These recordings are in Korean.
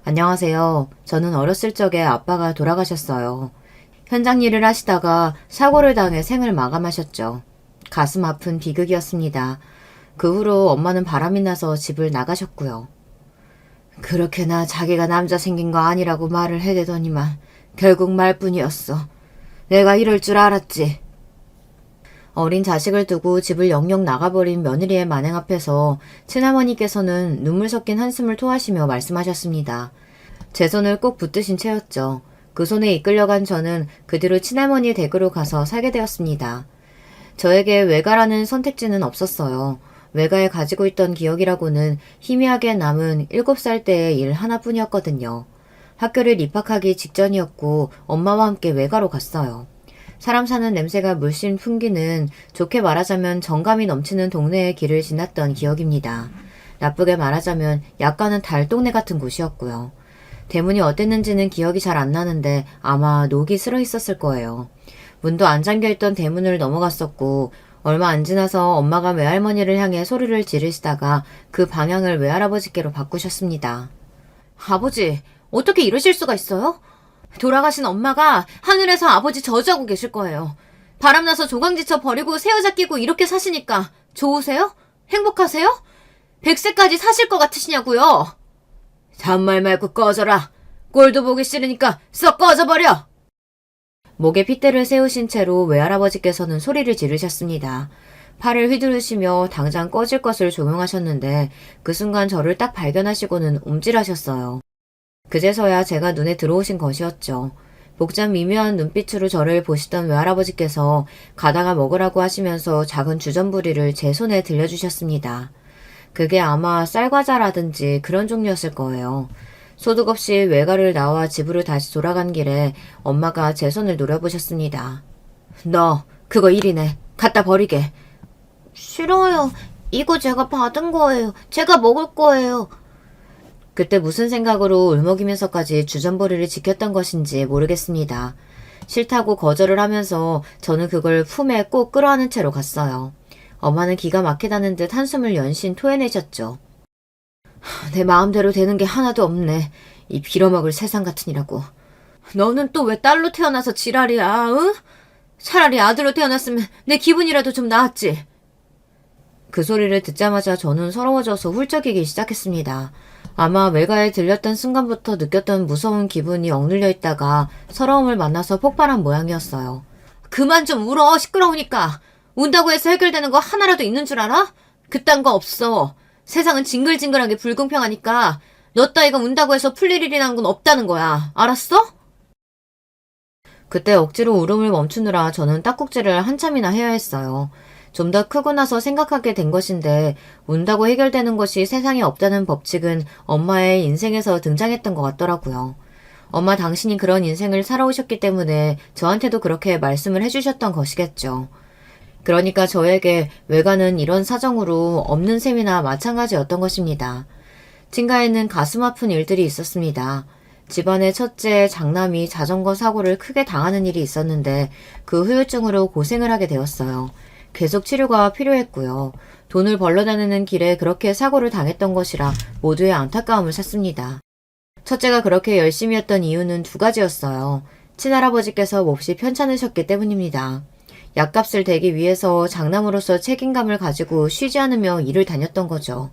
안녕하세요. 저는 어렸을 적에 아빠가 돌아가셨어요. 현장 일을 하시다가 사고를 당해 생을 마감하셨죠. 가슴 아픈 비극이었습니다. 그 후로 엄마는 바람이 나서 집을 나가셨고요. 그렇게나 자기가 남자 생긴 거 아니라고 말을 해대더니만 결국 말뿐이었어. 내가 이럴 줄 알았지. 어린 자식을 두고 집을 영영 나가버린 며느리의 만행 앞에서 친할머니께서는 눈물 섞인 한숨을 토하시며 말씀하셨습니다. 제 손을 꼭 붙드신 채였죠. 그 손에 이끌려간 저는 그 뒤로 친할머니의 댁으로 가서 살게 되었습니다. 저에게 외가라는 선택지는 없었어요. 외가에 가지고 있던 기억이라고는 희미하게 남은 7살 때의 일 하나뿐이었거든요. 학교를 입학하기 직전이었고 엄마와 함께 외가로 갔어요. 사람 사는 냄새가 물씬 풍기는, 좋게 말하자면 정감이 넘치는 동네의 길을 지났던 기억입니다. 나쁘게 말하자면 약간은 달동네 같은 곳이었고요. 대문이 어땠는지는 기억이 잘 안 나는데 아마 녹이 슬어 있었을 거예요. 문도 안 잠겨있던 대문을 넘어갔었고, 얼마 안 지나서 엄마가 외할머니를 향해 소리를 지르시다가 그 방향을 외할아버지께로 바꾸셨습니다. 아버지, 어떻게 이러실 수가 있어요? 돌아가신 엄마가 하늘에서 아버지 저주하고 계실 거예요. 바람나서 조강지쳐 버리고 새 여자 끼고 이렇게 사시니까 좋으세요? 행복하세요? 100세까지 사실 것 같으시냐고요? 잔말 말고 꺼져라. 꼴도 보기 싫으니까 썩 꺼져버려. 목에 핏대를 세우신 채로 외할아버지께서는 소리를 지르셨습니다. 팔을 휘두르시며 당장 꺼질 것을 조명하셨는데 그 순간 저를 딱 발견하시고는 움찔하셨어요. 그제서야 제가 눈에 들어오신 것이었죠. 복잡 미묘한 눈빛으로 저를 보시던 외할아버지께서 가다가 먹으라고 하시면서 작은 주전부리를 제 손에 들려주셨습니다. 그게 아마 쌀과자라든지 그런 종류였을 거예요. 소득 없이 외가를 나와 집으로 다시 돌아간 길에 엄마가 제 손을 노려보셨습니다. 너 그거 일이네. 갖다 버리게. 싫어요. 이거 제가 받은 거예요. 제가 먹을 거예요. 그때 무슨 생각으로 울먹이면서까지 주전부리를 지켰던 것인지 모르겠습니다. 싫다고 거절을 하면서 저는 그걸 품에 꼭 끌어안은 채로 갔어요. 엄마는 기가 막히다는 듯 한숨을 연신 토해내셨죠. 내 마음대로 되는 게 하나도 없네. 이 빌어먹을 세상 같으니라고. 너는 또 왜 딸로 태어나서 지랄이야, 응? 차라리 아들로 태어났으면 내 기분이라도 좀 나았지. 그 소리를 듣자마자 저는 서러워져서 훌쩍이기 시작했습니다. 아마 외가에 들렸던 순간부터 느꼈던 무서운 기분이 억눌려 있다가 서러움을 만나서 폭발한 모양이었어요. 그만 좀 울어, 시끄러우니까. 운다고 해서 해결되는 거 하나라도 있는 줄 알아? 그딴 거 없어. 세상은 징글징글하게 불공평하니까 너 따위가 운다고 해서 풀릴 일이라는 건 없다는 거야. 알았어? 그때 억지로 울음을 멈추느라 저는 딱꼭질을 한참이나 해야 했어요. 좀 더 크고 나서 생각하게 된 것인데 운다고 해결되는 것이 세상에 없다는 법칙은 엄마의 인생에서 등장했던 것 같더라고요. 엄마 당신이 그런 인생을 살아오셨기 때문에 저한테도 그렇게 말씀을 해주셨던 것이겠죠. 그러니까 저에게 외가는 이런 사정으로 없는 셈이나 마찬가지였던 것입니다. 친가에는 가슴 아픈 일들이 있었습니다. 집안의 첫째 장남이 자전거 사고를 크게 당하는 일이 있었는데 그 후유증으로 고생을 하게 되었어요. 계속 치료가 필요했고요. 돈을 벌러 다니는 길에 그렇게 사고를 당했던 것이라 모두의 안타까움을 샀습니다. 첫째가 그렇게 열심히 했던 이유는 두 가지였어요. 친할아버지께서 몹시 편찮으셨기 때문입니다. 약값을 대기 위해서 장남으로서 책임감을 가지고 쉬지 않으며 일을 다녔던 거죠.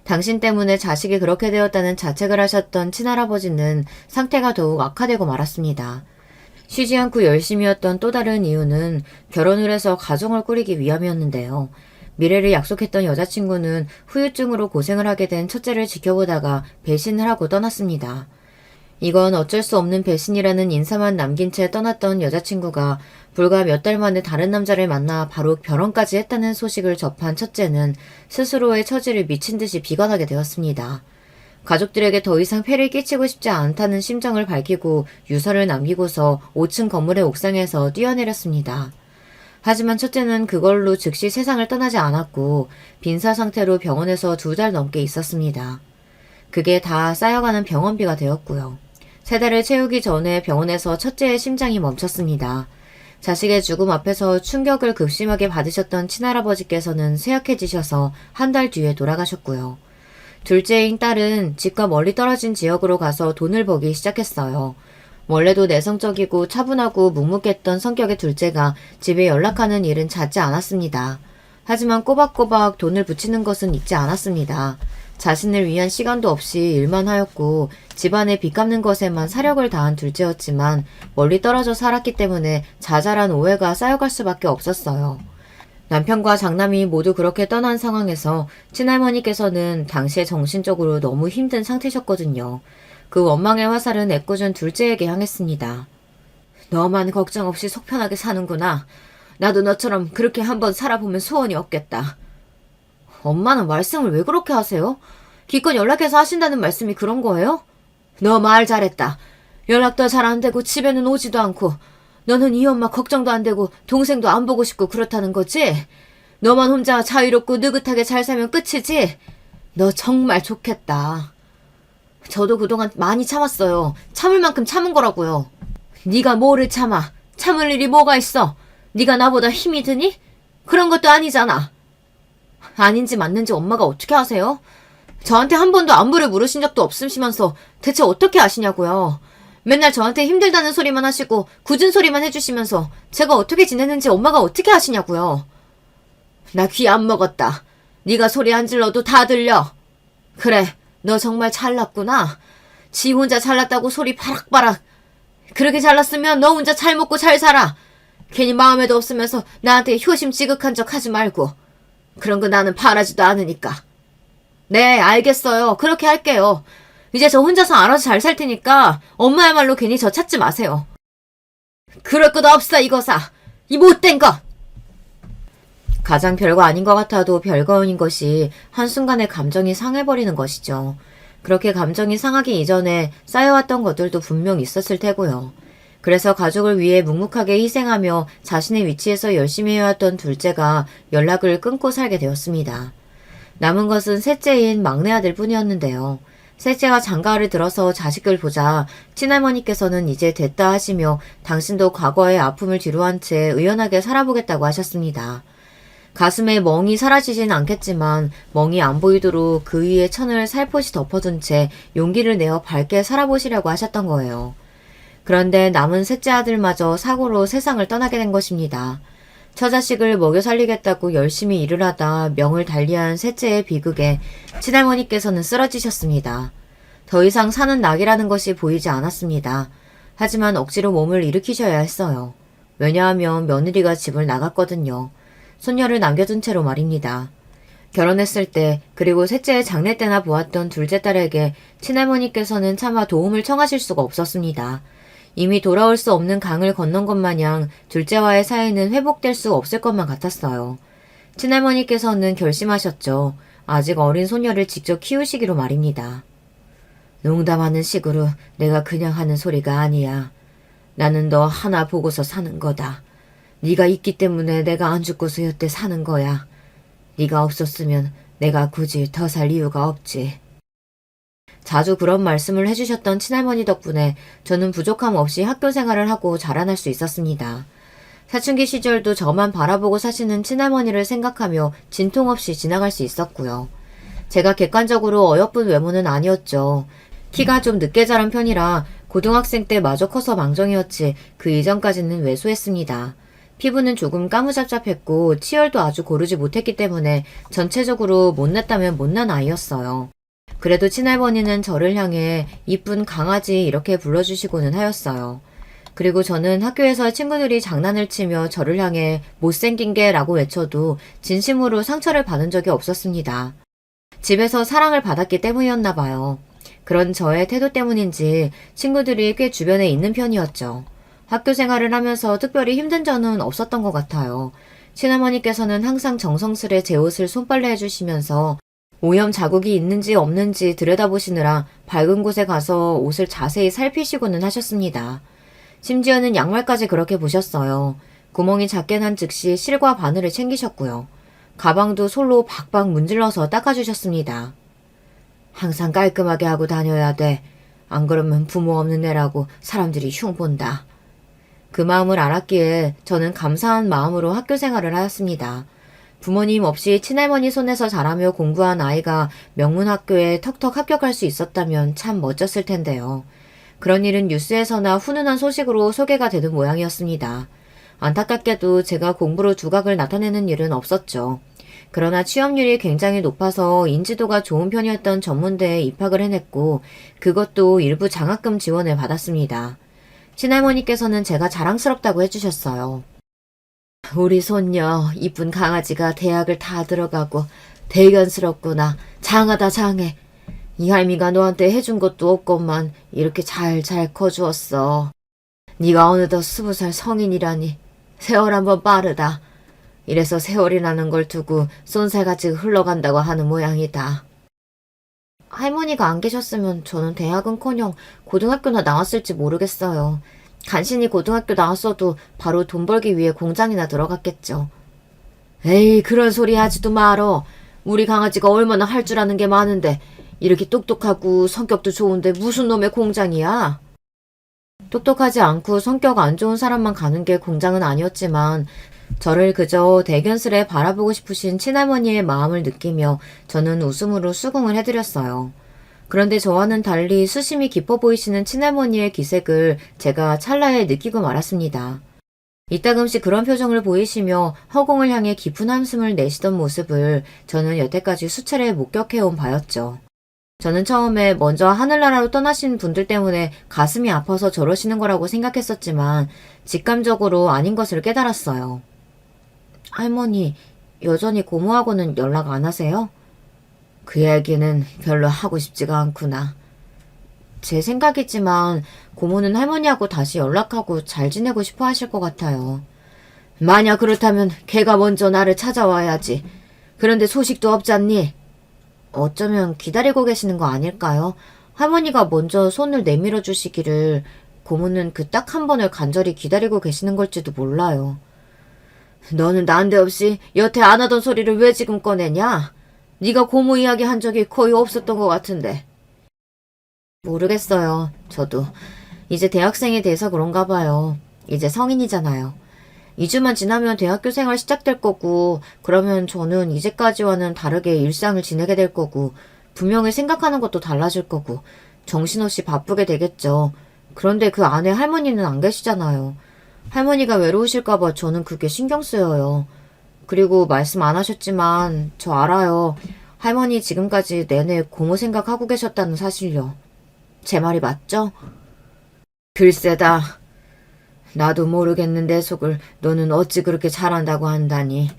당신 때문에 자식이 그렇게 되었다는 자책을 하셨던 친할아버지는 상태가 더욱 악화되고 말았습니다. 쉬지 않고 열심히 했던 또 다른 이유는 결혼을 해서 가정을 꾸리기 위함이었는데요. 미래를 약속했던 여자친구는 후유증으로 고생을 하게 된 첫째를 지켜보다가 배신을 하고 떠났습니다. 이건 어쩔 수 없는 배신이라는 인사만 남긴 채 떠났던 여자친구가 불과 몇 달 만에 다른 남자를 만나 바로 결혼까지 했다는 소식을 접한 첫째는 스스로의 처지를 미친 듯이 비관하게 되었습니다. 가족들에게 더 이상 폐를 끼치고 싶지 않다는 심정을 밝히고 유서를 남기고서 5층 건물의 옥상에서 뛰어내렸습니다. 하지만 첫째는 그걸로 즉시 세상을 떠나지 않았고 빈사 상태로 병원에서 2달 넘게 있었습니다. 그게 다 쌓여가는 병원비가 되었고요. 3달을 채우기 전에 병원에서 첫째의 심장이 멈췄습니다. 자식의 죽음 앞에서 충격을 극심하게 받으셨던 친할아버지께서는 쇠약해지셔서 한 달 뒤에 돌아가셨고요. 둘째인 딸은 집과 멀리 떨어진 지역으로 가서 돈을 벌기 시작했어요. 원래도 내성적이고 차분하고 묵묵했던 성격의 둘째가 집에 연락하는 일은 잦지 않았습니다. 하지만 꼬박꼬박 돈을 붙이는 것은 잊지 않았습니다. 자신을 위한 시간도 없이 일만 하였고 집안에 빚 갚는 것에만 사력을 다한 둘째였지만 멀리 떨어져 살았기 때문에 자잘한 오해가 쌓여갈 수밖에 없었어요. 남편과 장남이 모두 그렇게 떠난 상황에서 친할머니께서는 당시에 정신적으로 너무 힘든 상태셨거든요. 그 원망의 화살은 애꿎은 둘째에게 향했습니다. 너만 걱정 없이 속 편하게 사는구나. 나도 너처럼 그렇게 한번 살아보면 소원이 없겠다. 엄마는 말씀을 왜 그렇게 하세요? 기껏 연락해서 하신다는 말씀이 그런 거예요? 너 말 잘했다. 연락도 잘 안 되고 집에는 오지도 않고 너는 이 엄마 걱정도 안 되고 동생도 안 보고 싶고 그렇다는 거지? 너만 혼자 자유롭고 느긋하게 잘 살면 끝이지? 너 정말 좋겠다. 저도 그동안 많이 참았어요. 참을 만큼 참은 거라고요. 네가 뭐를 참아? 참을 일이 뭐가 있어? 네가 나보다 힘이 드니? 그런 것도 아니잖아. 아닌지 맞는지 엄마가 어떻게 아세요? 저한테 한 번도 안부를 물으신 적도 없으시면서 대체 어떻게 아시냐고요. 맨날 저한테 힘들다는 소리만 하시고 굳은 소리만 해주시면서 제가 어떻게 지내는지 엄마가 어떻게 아시냐고요. 나 귀 안 먹었다. 네가 소리 안 질러도 다 들려. 그래, 너 정말 잘났구나. 지 혼자 잘났다고 소리 바락바락. 그렇게 잘났으면 너 혼자 잘 먹고 잘 살아. 괜히 마음에도 없으면서 나한테 효심 지극한 척 하지 말고. 그런 거 나는 바라지도 않으니까. 네, 알겠어요. 그렇게 할게요. 이제 저 혼자서 알아서 잘 살 테니까 엄마야말로 괜히 저 찾지 마세요. 그럴 것 없어, 이거사. 이 못된 것! 가장 별거 아닌 것 같아도 별거인 것이 한순간에 감정이 상해버리는 것이죠. 그렇게 감정이 상하기 이전에 쌓여왔던 것들도 분명 있었을 테고요. 그래서 가족을 위해 묵묵하게 희생하며 자신의 위치에서 열심히 해왔던 둘째가 연락을 끊고 살게 되었습니다. 남은 것은 셋째인 막내 아들 뿐이었는데요. 셋째가 장가를 들어서 자식을 보자 친할머니께서는 이제 됐다 하시며 당신도 과거의 아픔을 뒤로한 채 의연하게 살아보겠다고 하셨습니다. 가슴에 멍이 사라지진 않겠지만 멍이 안 보이도록 그 위에 천을 살포시 덮어둔 채 용기를 내어 밝게 살아보시려고 하셨던 거예요. 그런데 남은 셋째 아들마저 사고로 세상을 떠나게 된 것입니다. 처자식을 먹여 살리겠다고 열심히 일을 하다 명을 달리한 셋째의 비극에 친할머니께서는 쓰러지셨습니다. 더 이상 사는 낙이라는 것이 보이지 않았습니다. 하지만 억지로 몸을 일으키셔야 했어요. 왜냐하면 며느리가 집을 나갔거든요. 손녀를 남겨둔 채로 말입니다. 결혼했을 때 그리고 셋째의 장례 때나 보았던 둘째 딸에게 친할머니께서는 차마 도움을 청하실 수가 없었습니다. 이미 돌아올 수 없는 강을 건넌 것 마냥 둘째와의 사이는 회복될 수 없을 것만 같았어요. 친할머니께서는 결심하셨죠. 아직 어린 소녀를 직접 키우시기로 말입니다. 농담하는 식으로 내가 그냥 하는 소리가 아니야. 나는 너 하나 보고서 사는 거다. 네가 있기 때문에 내가 안 죽고서 여태 사는 거야. 네가 없었으면 내가 굳이 더 살 이유가 없지. 자주 그런 말씀을 해주셨던 친할머니 덕분에 저는 부족함 없이 학교 생활을 하고 자라날 수 있었습니다. 사춘기 시절도 저만 바라보고 사시는 친할머니를 생각하며 진통 없이 지나갈 수 있었고요. 제가 객관적으로 어여쁜 외모는 아니었죠. 키가 좀 늦게 자란 편이라 고등학생 때 마저 커서 망정이었지 그 이전까지는 왜소했습니다. 피부는 조금 까무잡잡했고 치열도 아주 고르지 못했기 때문에 전체적으로 못났다면 못난 아이였어요. 그래도 친할머니는 저를 향해 이쁜 강아지 이렇게 불러주시고는 하였어요. 그리고 저는 학교에서 친구들이 장난을 치며 저를 향해 못생긴 게 라고 외쳐도 진심으로 상처를 받은 적이 없었습니다. 집에서 사랑을 받았기 때문이었나 봐요. 그런 저의 태도 때문인지 친구들이 꽤 주변에 있는 편이었죠. 학교 생활을 하면서 특별히 힘든 점은 없었던 것 같아요. 친어머니께서는 항상 정성스레 제 옷을 손빨래 해주시면서 오염 자국이 있는지 없는지 들여다보시느라 밝은 곳에 가서 옷을 자세히 살피시고는 하셨습니다. 심지어는 양말까지 그렇게 보셨어요. 구멍이 작게 난 즉시 실과 바늘을 챙기셨고요. 가방도 솔로 박박 문질러서 닦아주셨습니다. 항상 깔끔하게 하고 다녀야 돼. 안 그러면 부모 없는 애라고 사람들이 흉 본다. 그 마음을 알았기에 저는 감사한 마음으로 학교 생활을 하였습니다. 부모님 없이 친할머니 손에서 자라며 공부한 아이가 명문학교에 턱턱 합격할 수 있었다면 참 멋졌을 텐데요. 그런 일은 뉴스에서나 훈훈한 소식으로 소개가 되는 모양이었습니다. 안타깝게도 제가 공부로 두각을 나타내는 일은 없었죠. 그러나 취업률이 굉장히 높아서 인지도가 좋은 편이었던 전문대에 입학을 해냈고 그것도 일부 장학금 지원을 받았습니다. 친할머니께서는 제가 자랑스럽다고 해주셨어요. 우리 손녀 이쁜 강아지가 대학을 다 들어가고 대견스럽구나. 장하다 장해. 이 할미가 너한테 해준 것도 없건만 이렇게 잘 커주었어. 네가 어느덧 20살 성인이라니 세월 한번 빠르다. 이래서 세월이라는 걸 두고 쏜살같이 흘러간다고 하는 모양이다. 할머니가 안 계셨으면 저는 대학은커녕 고등학교나 나왔을지 모르겠어요. 간신히 고등학교 나왔어도 바로 돈 벌기 위해 공장이나 들어갔겠죠. 에이, 그런 소리 하지도 말어. 우리 강아지가 얼마나 할 줄 아는 게 많은데 이렇게 똑똑하고 성격도 좋은데 무슨 놈의 공장이야? 똑똑하지 않고 성격 안 좋은 사람만 가는 게 공장은 아니었지만 저를 그저 대견스레 바라보고 싶으신 친할머니의 마음을 느끼며 저는 웃음으로 수긍을 해드렸어요. 그런데 저와는 달리 수심이 깊어 보이시는 친할머니의 기색을 제가 찰나에 느끼고 말았습니다. 이따금씩 그런 표정을 보이시며 허공을 향해 깊은 한숨을 내쉬던 모습을 저는 여태까지 수차례 목격해온 바였죠. 저는 처음에 먼저 하늘나라로 떠나신 분들 때문에 가슴이 아파서 저러시는 거라고 생각했었지만 직감적으로 아닌 것을 깨달았어요. 할머니, 여전히 고모하고는 연락 안 하세요? 그 얘기는 별로 하고 싶지가 않구나. 제 생각이지만 고모는 할머니하고 다시 연락하고 잘 지내고 싶어 하실 것 같아요. 만약 그렇다면 걔가 먼저 나를 찾아와야지. 그런데 소식도 없잖니? 어쩌면 기다리고 계시는 거 아닐까요? 할머니가 먼저 손을 내밀어 주시기를 고모는 그 딱 한 번을 간절히 기다리고 계시는 걸지도 몰라요. 너는 난데없이 여태 안 하던 소리를 왜 지금 꺼내냐? 네가 고모 이야기 한 적이 거의 없었던 것 같은데. 모르겠어요. 저도. 이제 대학생이 돼서 그런가 봐요. 이제 성인이잖아요. 2주만 지나면 대학교 생활 시작될 거고 그러면 저는 이제까지와는 다르게 일상을 지내게 될 거고 분명히 생각하는 것도 달라질 거고 정신없이 바쁘게 되겠죠. 그런데 그 안에 할머니는 안 계시잖아요. 할머니가 외로우실까봐 저는 그게 신경 쓰여요. 그리고 말씀 안 하셨지만 저 알아요. 할머니 지금까지 내내 고모 생각하고 계셨다는 사실요. 제 말이 맞죠? 글쎄다. 나도 모르겠는 내 속을 너는 어찌 그렇게 잘한다고 한다니.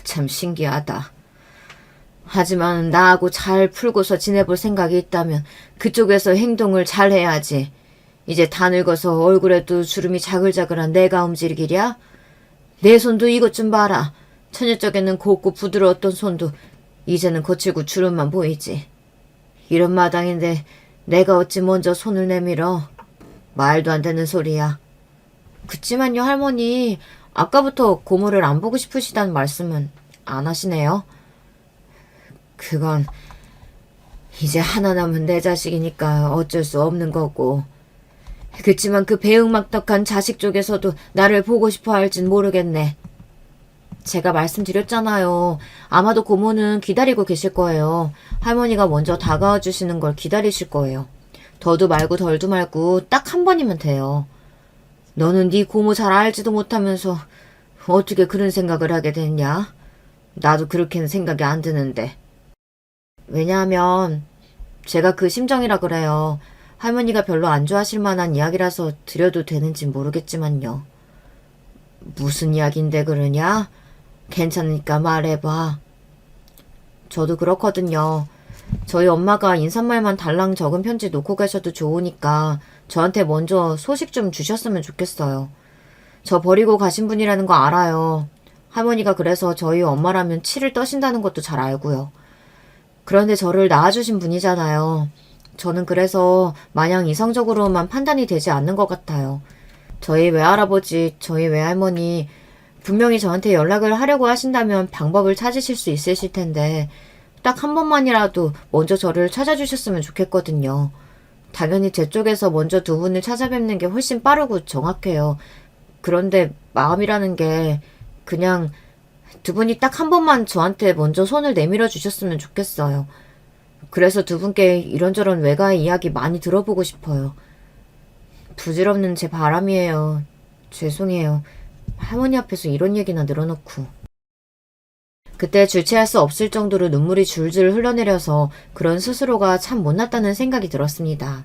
참 신기하다. 하지만 나하고 잘 풀고서 지내볼 생각이 있다면 그쪽에서 행동을 잘 해야지. 이제 다 늙어서 얼굴에도 주름이 자글자글한 내가 움직이랴? 내 손도 이것 좀 봐라. 처녀 쪽에는 곱고 부드러웠던 손도 이제는 거칠고 주름만 보이지. 이런 마당인데 내가 어찌 먼저 손을 내밀어. 말도 안 되는 소리야. 그치만요 할머니, 아까부터 고모를 안 보고 싶으시다는 말씀은 안 하시네요. 그건 이제 하나 남은 내 자식이니까 어쩔 수 없는 거고. 그치만 그 배은망덕한 자식 쪽에서도 나를 보고 싶어 할진 모르겠네. 제가 말씀드렸잖아요. 아마도 고모는 기다리고 계실 거예요. 할머니가 먼저 다가와 주시는 걸 기다리실 거예요. 더도 말고 덜도 말고 딱 한 번이면 돼요. 너는 네 고모 잘 알지도 못하면서 어떻게 그런 생각을 하게 됐냐? 나도 그렇게는 생각이 안 드는데. 왜냐하면 제가 그 심정이라 그래요. 할머니가 별로 안 좋아하실 만한 이야기라서 드려도 되는지 모르겠지만요. 무슨 이야기인데 그러냐? 괜찮으니까 말해봐. 저도 그렇거든요. 저희 엄마가 인사말만 달랑 적은 편지 놓고 가셔도 좋으니까 저한테 먼저 소식 좀 주셨으면 좋겠어요. 저 버리고 가신 분이라는 거 알아요. 할머니가 그래서 저희 엄마라면 치를 떠신다는 것도 잘 알고요. 그런데 저를 낳아주신 분이잖아요. 저는 그래서 마냥 이성적으로만 판단이 되지 않는 것 같아요. 저희 외할아버지, 저희 외할머니 분명히 저한테 연락을 하려고 하신다면 방법을 찾으실 수 있으실 텐데 딱 한 번만이라도 먼저 저를 찾아주셨으면 좋겠거든요. 당연히 제 쪽에서 먼저 두 분을 찾아뵙는 게 훨씬 빠르고 정확해요. 그런데 마음이라는 게 그냥 두 분이 딱 한 번만 저한테 먼저 손을 내밀어 주셨으면 좋겠어요. 그래서 두 분께 이런저런 외가의 이야기 많이 들어보고 싶어요. 부질없는 제 바람이에요. 죄송해요. 할머니 앞에서 이런 얘기나 늘어놓고. 그때 주체할 수 없을 정도로 눈물이 줄줄 흘러내려서 그런 스스로가 참 못났다는 생각이 들었습니다.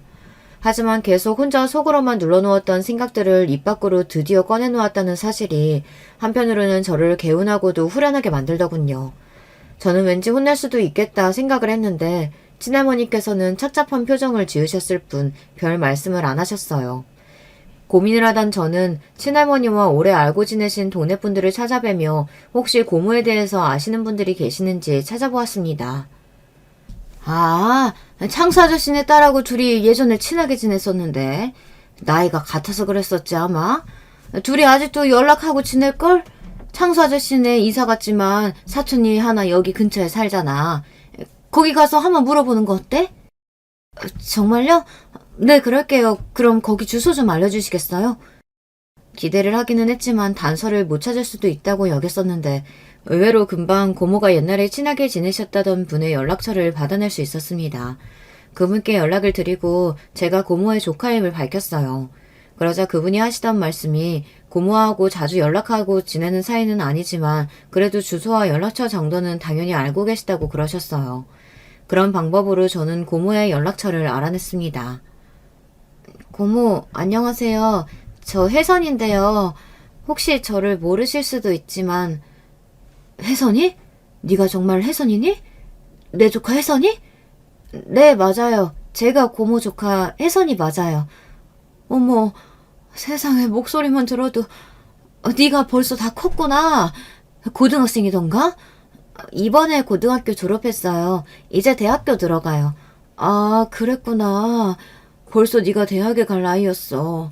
하지만 계속 혼자 속으로만 눌러놓았던 생각들을 입 밖으로 드디어 꺼내놓았다는 사실이 한편으로는 저를 개운하고도 후련하게 만들더군요. 저는 왠지 혼날 수도 있겠다 생각을 했는데 친할머니께서는 착잡한 표정을 지으셨을 뿐 별 말씀을 안 하셨어요. 고민을 하던 저는 친할머니와 오래 알고 지내신 동네 분들을 찾아뵈며 혹시 고모에 대해서 아시는 분들이 계시는지 찾아보았습니다. 아, 창수 아저씨네 딸하고 둘이 예전에 친하게 지냈었는데 나이가 같아서 그랬었지 아마. 둘이 아직도 연락하고 지낼걸? 창수 아저씨네 이사 갔지만 사촌이 하나 여기 근처에 살잖아. 거기 가서 한번 물어보는 거 어때? 정말요? 네, 그럴게요. 그럼 거기 주소 좀 알려주시겠어요? 기대를 하기는 했지만 단서를 못 찾을 수도 있다고 여겼었는데 의외로 금방 고모가 옛날에 친하게 지내셨다던 분의 연락처를 받아낼 수 있었습니다. 그분께 연락을 드리고 제가 고모의 조카임을 밝혔어요. 그러자 그분이 하시던 말씀이 고모하고 자주 연락하고 지내는 사이는 아니지만 그래도 주소와 연락처 정도는 당연히 알고 계시다고 그러셨어요. 그런 방법으로 저는 고모의 연락처를 알아냈습니다. 고모, 안녕하세요. 저 혜선인데요. 혹시 저를 모르실 수도 있지만 혜선이? 네가 정말 혜선이니? 내 조카 혜선이? 네, 맞아요. 제가 고모 조카 혜선이 맞아요. 어머, 세상에 목소리만 들어도 네가 벌써 다 컸구나. 고등학생이던가? 이번에 고등학교 졸업했어요. 이제 대학교 들어가요. 아, 그랬구나. 벌써 네가 대학에 갈 나이였어.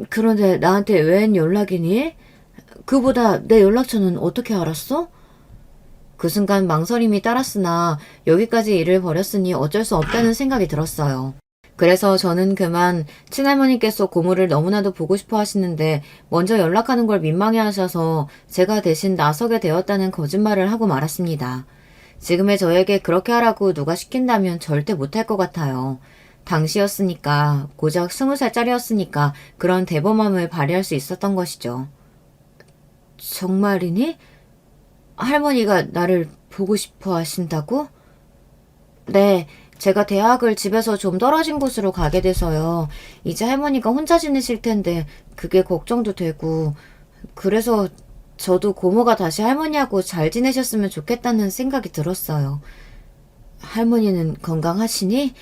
그런데 나한테 웬 연락이니? 그보다 내 연락처는 어떻게 알았어? 그 순간 망설임이 따랐으나 여기까지 일을 벌였으니 어쩔 수 없다는 생각이 들었어요. 그래서 저는 그만 친할머니께서 고모를 너무나도 보고 싶어 하시는데 먼저 연락하는 걸 민망해 하셔서 제가 대신 나서게 되었다는 거짓말을 하고 말았습니다. 지금의 저에게 그렇게 하라고 누가 시킨다면 절대 못할 것 같아요. 당시였으니까, 고작 20살짜리였으니까 그런 대범함을 발휘할 수 있었던 것이죠. 정말이니? 할머니가 나를 보고 싶어 하신다고? 네, 제가 대학을 집에서 좀 떨어진 곳으로 가게 돼서요. 이제 할머니가 혼자 지내실 텐데 그게 걱정도 되고, 그래서 저도 고모가 다시 할머니하고 잘 지내셨으면 좋겠다는 생각이 들었어요. 할머니는 건강하시니?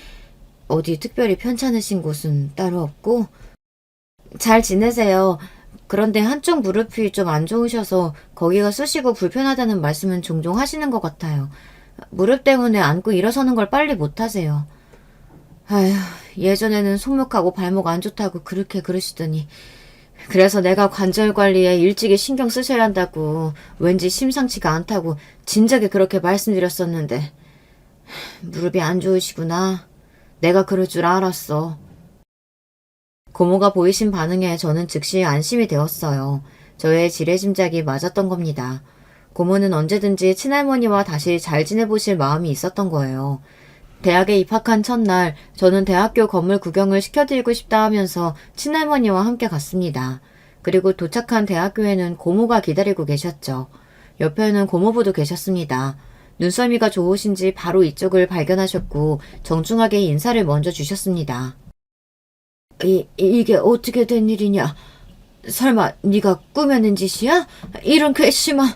어디 특별히 편찮으신 곳은 따로 없고? 잘 지내세요. 그런데 한쪽 무릎이 좀 안 좋으셔서 거기가 쑤시고 불편하다는 말씀은 종종 하시는 것 같아요. 무릎 때문에 앉고 일어서는 걸 빨리 못 하세요. 아휴, 예전에는 손목하고 발목 안 좋다고 그렇게 그러시더니 그래서 내가 관절 관리에 일찍이 신경 쓰셔야 한다고 왠지 심상치가 않다고 진작에 그렇게 말씀드렸었는데 무릎이 안 좋으시구나. 내가 그럴 줄 알았어. 고모가 보이신 반응에 저는 즉시 안심이 되었어요. 저의 지레짐작이 맞았던 겁니다. 고모는 언제든지 친할머니와 다시 잘 지내보실 마음이 있었던 거예요. 대학에 입학한 첫날 저는 대학교 건물 구경을 시켜드리고 싶다 하면서 친할머니와 함께 갔습니다. 그리고 도착한 대학교에는 고모가 기다리고 계셨죠. 옆에는 고모부도 계셨습니다. 눈썰미가 좋으신지 바로 이쪽을 발견하셨고 정중하게 인사를 먼저 주셨습니다. 이게 어떻게 된 일이냐? 설마 네가 꾸며낸 짓이야? 이런 괘씸한...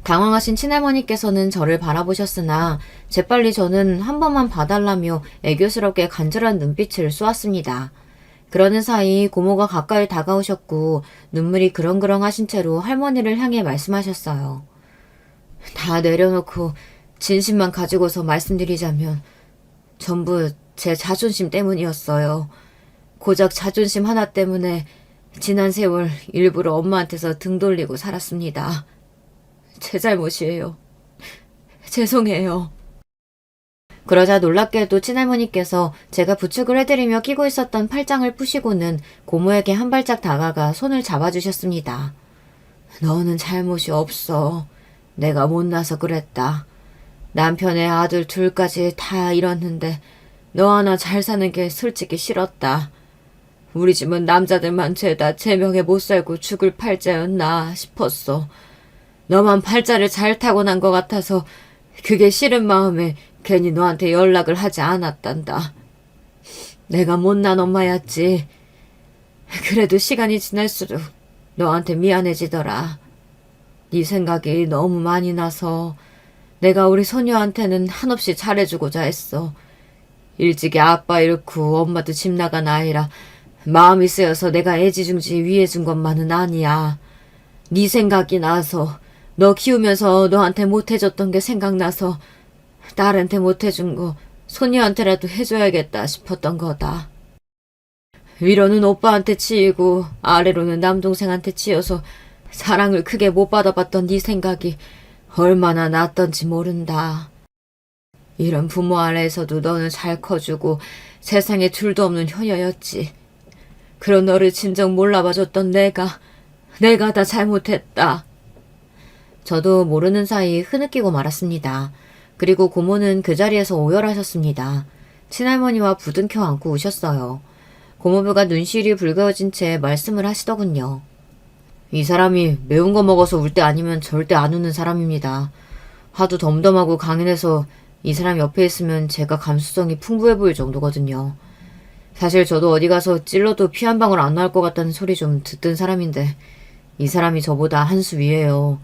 당황하신 친할머니께서는 저를 바라보셨으나 재빨리 저는 한 번만 봐달라며 애교스럽게 간절한 눈빛을 쏘았습니다. 그러는 사이 고모가 가까이 다가오셨고 눈물이 그렁그렁 하신 채로 할머니를 향해 말씀하셨어요. 다 내려놓고 진심만 가지고서 말씀드리자면 전부 제 자존심 때문이었어요. 고작 자존심 하나 때문에 지난 세월 일부러 엄마한테서 등 돌리고 살았습니다. 제 잘못이에요. 죄송해요. 그러자 놀랍게도 친할머니께서 제가 부축을 해드리며 끼고 있었던 팔짱을 푸시고는 고모에게 한 발짝 다가가 손을 잡아주셨습니다. 너는 잘못이 없어. 내가 못나서 그랬다. 남편의 아들 둘까지 다 잃었는데 너 하나 잘 사는 게 솔직히 싫었다. 우리 집은 남자들만 죄다 제명에 못 살고 죽을 팔자였나 싶었어. 너만 팔자를 잘 타고난 것 같아서 그게 싫은 마음에 괜히 너한테 연락을 하지 않았단다. 내가 못난 엄마였지. 그래도 시간이 지날수록 너한테 미안해지더라. 네 생각이 너무 많이 나서 내가 우리 소녀한테는 한없이 잘해주고자 했어. 일찍이 아빠 잃고 엄마도 집 나간 아이라 마음이 쓰여서 내가 애지중지 위해준 것만은 아니야. 네 생각이 나서 너 키우면서 너한테 못해줬던 게 생각나서 딸한테 못해준 거 소녀한테라도 해줘야겠다 싶었던 거다. 위로는 오빠한테 치이고 아래로는 남동생한테 치여서 사랑을 크게 못 받아봤던 네 생각이 얼마나 낫던지 모른다. 이런 부모 아래에서도 너는 잘 커주고 세상에 둘도 없는 효녀였지. 그런 너를 진정 몰라봐줬던 내가 다 잘못했다. 저도 모르는 사이 흐느끼고 말았습니다. 그리고 고모는 그 자리에서 오열하셨습니다. 친할머니와 부둥켜 안고 우셨어요. 고모부가 눈시울이 붉어진 채 말씀을 하시더군요. 이 사람이 매운 거 먹어서 울 때 아니면 절대 안 우는 사람입니다. 하도 덤덤하고 강인해서 이 사람 옆에 있으면 제가 감수성이 풍부해 보일 정도거든요. 사실 저도 어디 가서 찔러도 피 한 방울 안 나올 것 같다는 소리 좀 듣던 사람인데 이 사람이 저보다 한 수 위에요.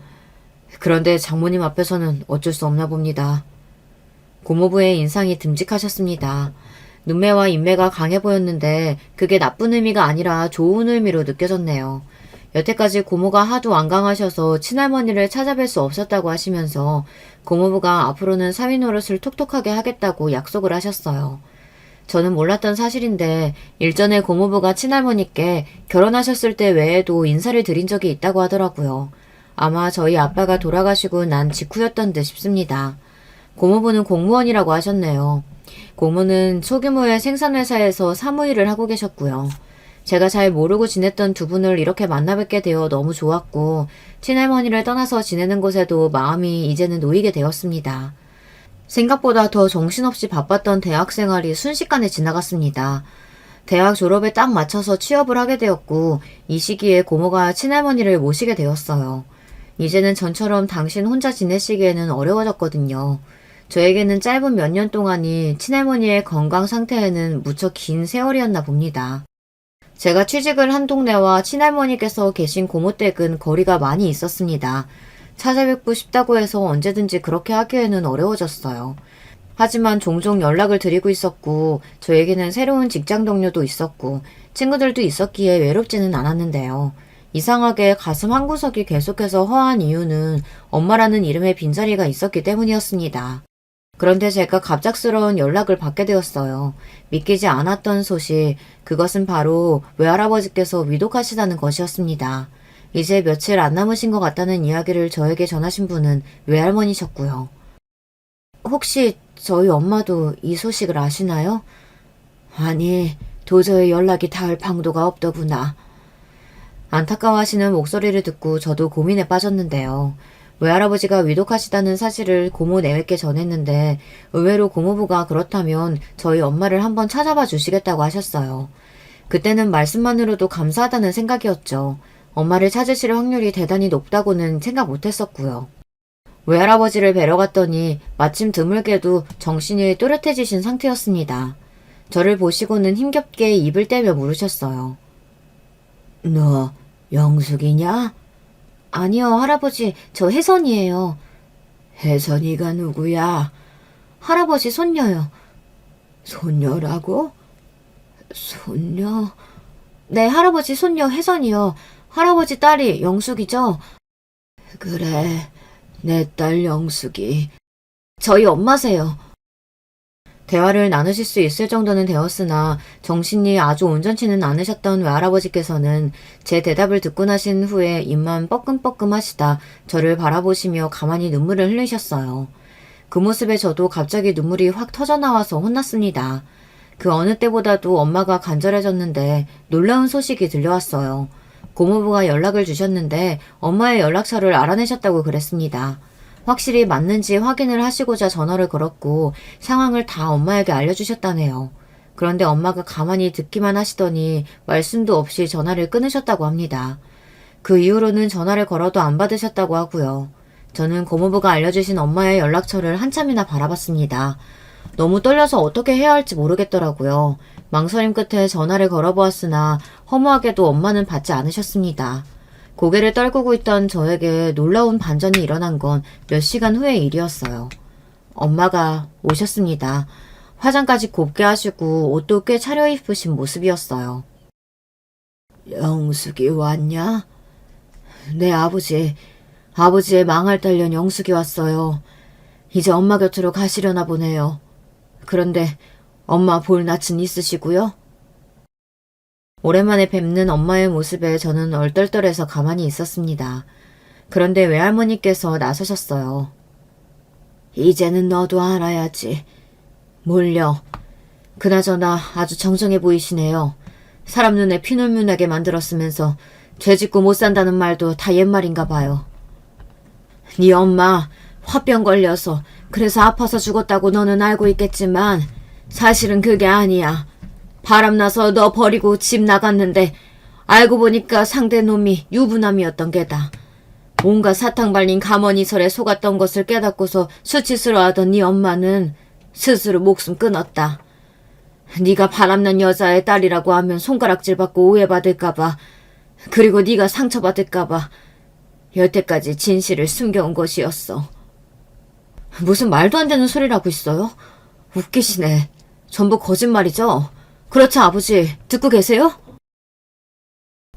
그런데 장모님 앞에서는 어쩔 수 없나 봅니다. 고모부의 인상이 듬직하셨습니다. 눈매와 인매가 강해 보였는데 그게 나쁜 의미가 아니라 좋은 의미로 느껴졌네요. 여태까지 고모가 하도 완강하셔서 친할머니를 찾아뵐 수 없었다고 하시면서 고모부가 앞으로는 사위 노릇을 톡톡하게 하겠다고 약속을 하셨어요. 저는 몰랐던 사실인데 일전에 고모부가 친할머니께 결혼하셨을 때 외에도 인사를 드린 적이 있다고 하더라고요. 아마 저희 아빠가 돌아가시고 난 직후였던 듯 싶습니다. 고모부는 공무원이라고 하셨네요. 고모는 소규모의 생산회사에서 사무일을 하고 계셨고요. 제가 잘 모르고 지냈던 두 분을 이렇게 만나뵙게 되어 너무 좋았고 친할머니를 떠나서 지내는 곳에도 마음이 이제는 놓이게 되었습니다. 생각보다 더 정신없이 바빴던 대학 생활이 순식간에 지나갔습니다. 대학 졸업에 딱 맞춰서 취업을 하게 되었고 이 시기에 고모가 친할머니를 모시게 되었어요. 이제는 전처럼 당신 혼자 지내시기에는 어려워졌거든요. 저에게는 짧은 몇 년 동안이 친할머니의 건강 상태에는 무척 긴 세월이었나 봅니다. 제가 취직을 한 동네와 친할머니께서 계신 고모댁은 거리가 많이 있었습니다. 찾아뵙고 싶다고 해서 언제든지 그렇게 하기에는 어려워졌어요. 하지만 종종 연락을 드리고 있었고 저에게는 새로운 직장 동료도 있었고 친구들도 있었기에 외롭지는 않았는데요. 이상하게 가슴 한구석이 계속해서 허한 이유는 엄마라는 이름의 빈자리가 있었기 때문이었습니다. 그런데 제가 갑작스러운 연락을 받게 되었어요. 믿기지 않았던 소식, 그것은 바로 외할아버지께서 위독하시다는 것이었습니다. 이제 며칠 안 남으신 것 같다는 이야기를 저에게 전하신 분은 외할머니셨고요. 혹시 저희 엄마도 이 소식을 아시나요? 아니, 도저히 연락이 닿을 방도가 없더구나. 안타까워하시는 목소리를 듣고 저도 고민에 빠졌는데요. 외할아버지가 위독하시다는 사실을 고모 내외께 전했는데 의외로 고모부가 그렇다면 저희 엄마를 한번 찾아봐 주시겠다고 하셨어요. 그때는 말씀만으로도 감사하다는 생각이었죠. 엄마를 찾으실 확률이 대단히 높다고는 생각 못했었고요. 외할아버지를 뵈러 갔더니 마침 드물게도 정신이 또렷해지신 상태였습니다. 저를 보시고는 힘겹게 입을 떼며 물으셨어요. 너 영숙이냐? 아니요, 할아버지. 저 혜선이에요. 혜선이가 누구야? 할아버지 손녀요. 손녀라고? 손녀? 네, 할아버지 손녀 혜선이요. 할아버지 딸이 영숙이죠? 그래, 내 딸 영숙이. 저희 엄마세요. 대화를 나누실 수 있을 정도는 되었으나 정신이 아주 온전치는 않으셨던 외할아버지께서는 제 대답을 듣고 나신 후에 입만 뻐끔뻐끔 하시다 저를 바라보시며 가만히 눈물을 흘리셨어요. 그 모습에 저도 갑자기 눈물이 확 터져나와서 혼났습니다. 그 어느 때보다도 엄마가 간절해졌는데 놀라운 소식이 들려왔어요. 고모부가 연락을 주셨는데 엄마의 연락처를 알아내셨다고 그랬습니다. 확실히 맞는지 확인을 하시고자 전화를 걸었고 상황을 다 엄마에게 알려주셨다네요. 그런데 엄마가 가만히 듣기만 하시더니 말씀도 없이 전화를 끊으셨다고 합니다. 그 이후로는 전화를 걸어도 안 받으셨다고 하고요. 저는 고모부가 알려주신 엄마의 연락처를 한참이나 바라봤습니다. 너무 떨려서 어떻게 해야 할지 모르겠더라고요. 망설임 끝에 전화를 걸어보았으나 허무하게도 엄마는 받지 않으셨습니다. 고개를 떨구고 있던 저에게 놀라운 반전이 일어난 건 몇 시간 후의 일이었어요. 엄마가 오셨습니다. 화장까지 곱게 하시고 옷도 꽤 차려입으신 모습이었어요. 영숙이 왔냐? 네, 아버지. 아버지의 망할 딸년 영숙이 왔어요. 이제 엄마 곁으로 가시려나 보네요. 그런데 엄마 볼 낯은 있으시고요? 오랜만에 뵙는 엄마의 모습에 저는 얼떨떨해서 가만히 있었습니다. 그런데 외할머니께서 나서셨어요. 이제는 너도 알아야지. 뭘요? 그나저나 아주 정정해 보이시네요. 사람 눈에 피눈물 나게 만들었으면서 죄 짓고 못 산다는 말도 다 옛말인가 봐요. 네 엄마 화병 걸려서 그래서 아파서 죽었다고 너는 알고 있겠지만 사실은 그게 아니야. 바람나서 너 버리고 집 나갔는데 알고 보니까 상대 놈이 유부남이었던 게다. 온갖 사탕 발린 가머니설에 속았던 것을 깨닫고서 수치스러워하던 네 엄마는 스스로 목숨 끊었다. 네가 바람난 여자의 딸이라고 하면 손가락질 받고 오해받을까봐, 그리고 네가 상처받을까봐 여태까지 진실을 숨겨온 것이었어. 무슨 말도 안 되는 소리라고 있어요? 웃기시네. 전부 거짓말이죠? 그렇죠, 아버지. 듣고 계세요?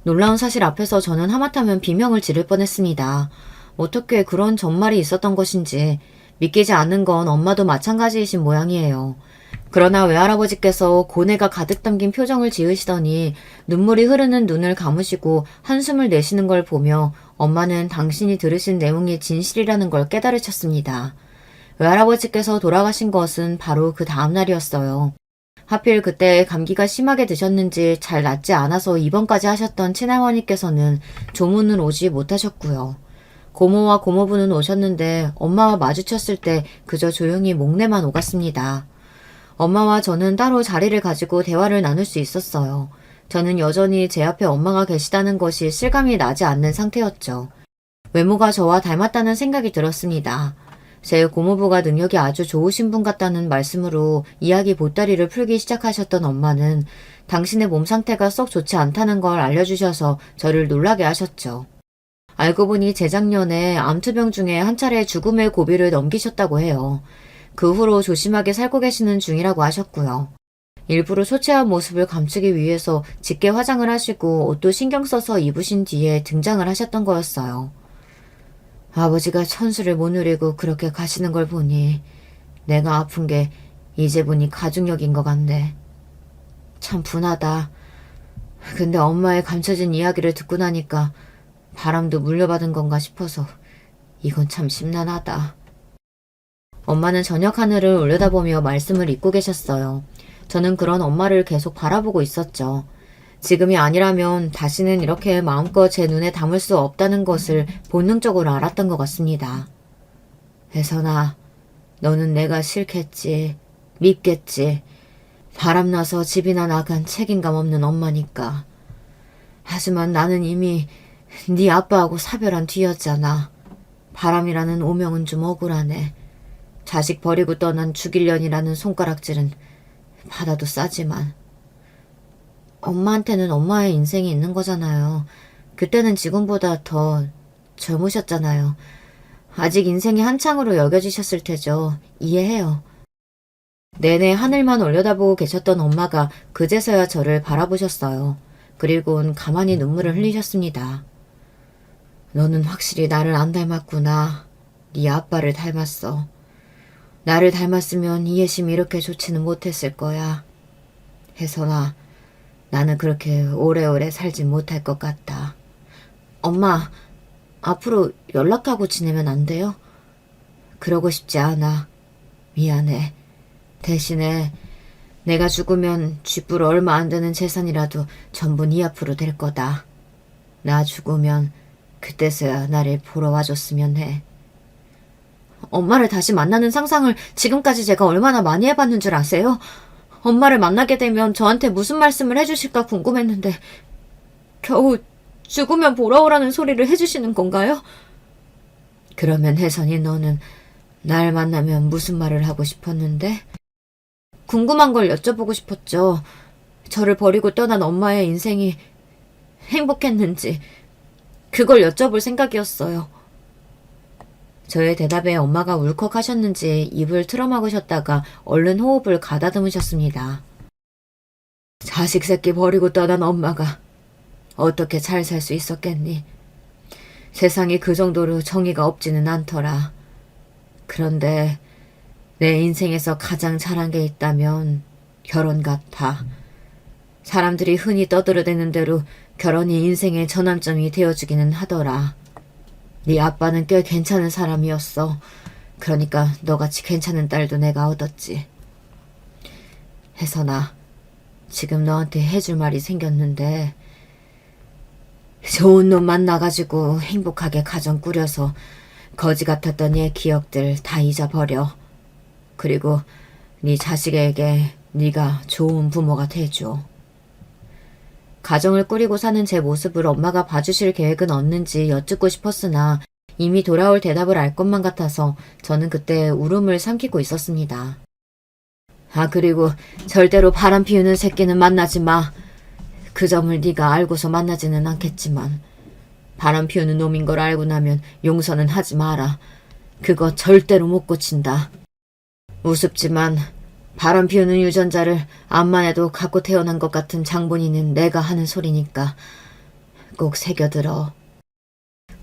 놀라운 사실 앞에서 저는 하마터면 비명을 지를 뻔했습니다. 어떻게 그런 전말이 있었던 것인지 믿기지 않는 건 엄마도 마찬가지이신 모양이에요. 그러나 외할아버지께서 고뇌가 가득 담긴 표정을 지으시더니 눈물이 흐르는 눈을 감으시고 한숨을 내쉬는 걸 보며 엄마는 당신이 들으신 내용이 진실이라는 걸 깨달으셨습니다. 외할아버지께서 돌아가신 것은 바로 그 다음 날이었어요. 하필 그때 감기가 심하게 드셨는지 잘 낫지 않아서 입원까지 하셨던 친할머니께서는 조문을 오지 못하셨고요. 고모와 고모부는 오셨는데 엄마와 마주쳤을 때 그저 조용히 목내만 오갔습니다. 엄마와 저는 따로 자리를 가지고 대화를 나눌 수 있었어요. 저는 여전히 제 앞에 엄마가 계시다는 것이 실감이 나지 않는 상태였죠. 외모가 저와 닮았다는 생각이 들었습니다. 제 고모부가 능력이 아주 좋으신 분 같다는 말씀으로 이야기 보따리를 풀기 시작하셨던 엄마는 당신의 몸 상태가 썩 좋지 않다는 걸 알려주셔서 저를 놀라게 하셨죠. 알고 보니 재작년에 암투병 중에 한 차례 죽음의 고비를 넘기셨다고 해요. 그 후로 조심하게 살고 계시는 중이라고 하셨고요. 일부러 초췌한 모습을 감추기 위해서 짙게 화장을 하시고 옷도 신경 써서 입으신 뒤에 등장을 하셨던 거였어요. 아버지가 천수를 못 누리고 그렇게 가시는 걸 보니 내가 아픈 게 이제 보니 가족력인 것 같네. 참 분하다. 근데 엄마의 감춰진 이야기를 듣고 나니까 바람도 물려받은 건가 싶어서 이건 참 심란하다. 엄마는 저녁 하늘을 올려다보며 말씀을 잇고 계셨어요. 저는 그런 엄마를 계속 바라보고 있었죠. 지금이 아니라면 다시는 이렇게 마음껏 제 눈에 담을 수 없다는 것을 본능적으로 알았던 것 같습니다. 혜선아, 너는 내가 싫겠지, 밉겠지. 바람나서 집이나 나간 책임감 없는 엄마니까. 하지만 나는 이미 네 아빠하고 사별한 뒤였잖아. 바람이라는 오명은 좀 억울하네. 자식 버리고 떠난 죽일년이라는 손가락질은 받아도 싸지만. 엄마한테는 엄마의 인생이 있는 거잖아요. 그때는 지금보다 더 젊으셨잖아요. 아직 인생이 한창으로 여겨지셨을 테죠. 이해해요. 내내 하늘만 올려다보고 계셨던 엄마가 그제서야 저를 바라보셨어요. 그리고는 가만히 눈물을 흘리셨습니다. 너는 확실히 나를 안 닮았구나. 네 아빠를 닮았어. 나를 닮았으면 이해심이 이렇게 좋지는 못했을 거야. 혜선아, 나는 그렇게 오래오래 살진 못할 것 같다. 엄마, 앞으로 연락하고 지내면 안 돼요? 그러고 싶지 않아. 미안해. 대신에 내가 죽으면 쥐뿔 얼마 안 되는 재산이라도 전부 네 앞으로 될 거다. 나 죽으면 그때서야 나를 보러 와줬으면 해. 엄마를 다시 만나는 상상을 지금까지 제가 얼마나 많이 해봤는 줄 아세요? 엄마를 만나게 되면 저한테 무슨 말씀을 해주실까 궁금했는데 겨우 죽으면 보러 오라는 소리를 해주시는 건가요? 그러면 혜선이 너는 날 만나면 무슨 말을 하고 싶었는데? 궁금한 걸 여쭤보고 싶었죠. 저를 버리고 떠난 엄마의 인생이 행복했는지 그걸 여쭤볼 생각이었어요. 저의 대답에 엄마가 울컥하셨는지 입을 틀어막으셨다가 얼른 호흡을 가다듬으셨습니다. 자식 새끼 버리고 떠난 엄마가 어떻게 잘 살 수 있었겠니? 세상이 그 정도로 정의가 없지는 않더라. 그런데 내 인생에서 가장 잘한 게 있다면 결혼 같아. 사람들이 흔히 떠들어대는 대로 결혼이 인생의 전환점이 되어주기는 하더라. 네 아빠는 꽤 괜찮은 사람이었어. 그러니까 너같이 괜찮은 딸도 내가 얻었지. 혜선아, 지금 너한테 해줄 말이 생겼는데 좋은 놈 만나가지고 행복하게 가정 꾸려서 거지 같았던 옛 기억들 다 잊어버려. 그리고 네 자식에게 네가 좋은 부모가 돼줘. 가정을 꾸리고 사는 제 모습을 엄마가 봐주실 계획은 없는지 여쭙고 싶었으나 이미 돌아올 대답을 알 것만 같아서 저는 그때 울음을 삼키고 있었습니다. 아, 그리고 절대로 바람 피우는 새끼는 만나지 마. 그 점을 네가 알고서 만나지는 않겠지만 바람 피우는 놈인 걸 알고 나면 용서는 하지 마라. 그거 절대로 못 고친다. 우습지만 바람 피우는 유전자를 암만 해도 갖고 태어난 것 같은 장본인은 내가 하는 소리니까 꼭 새겨들어.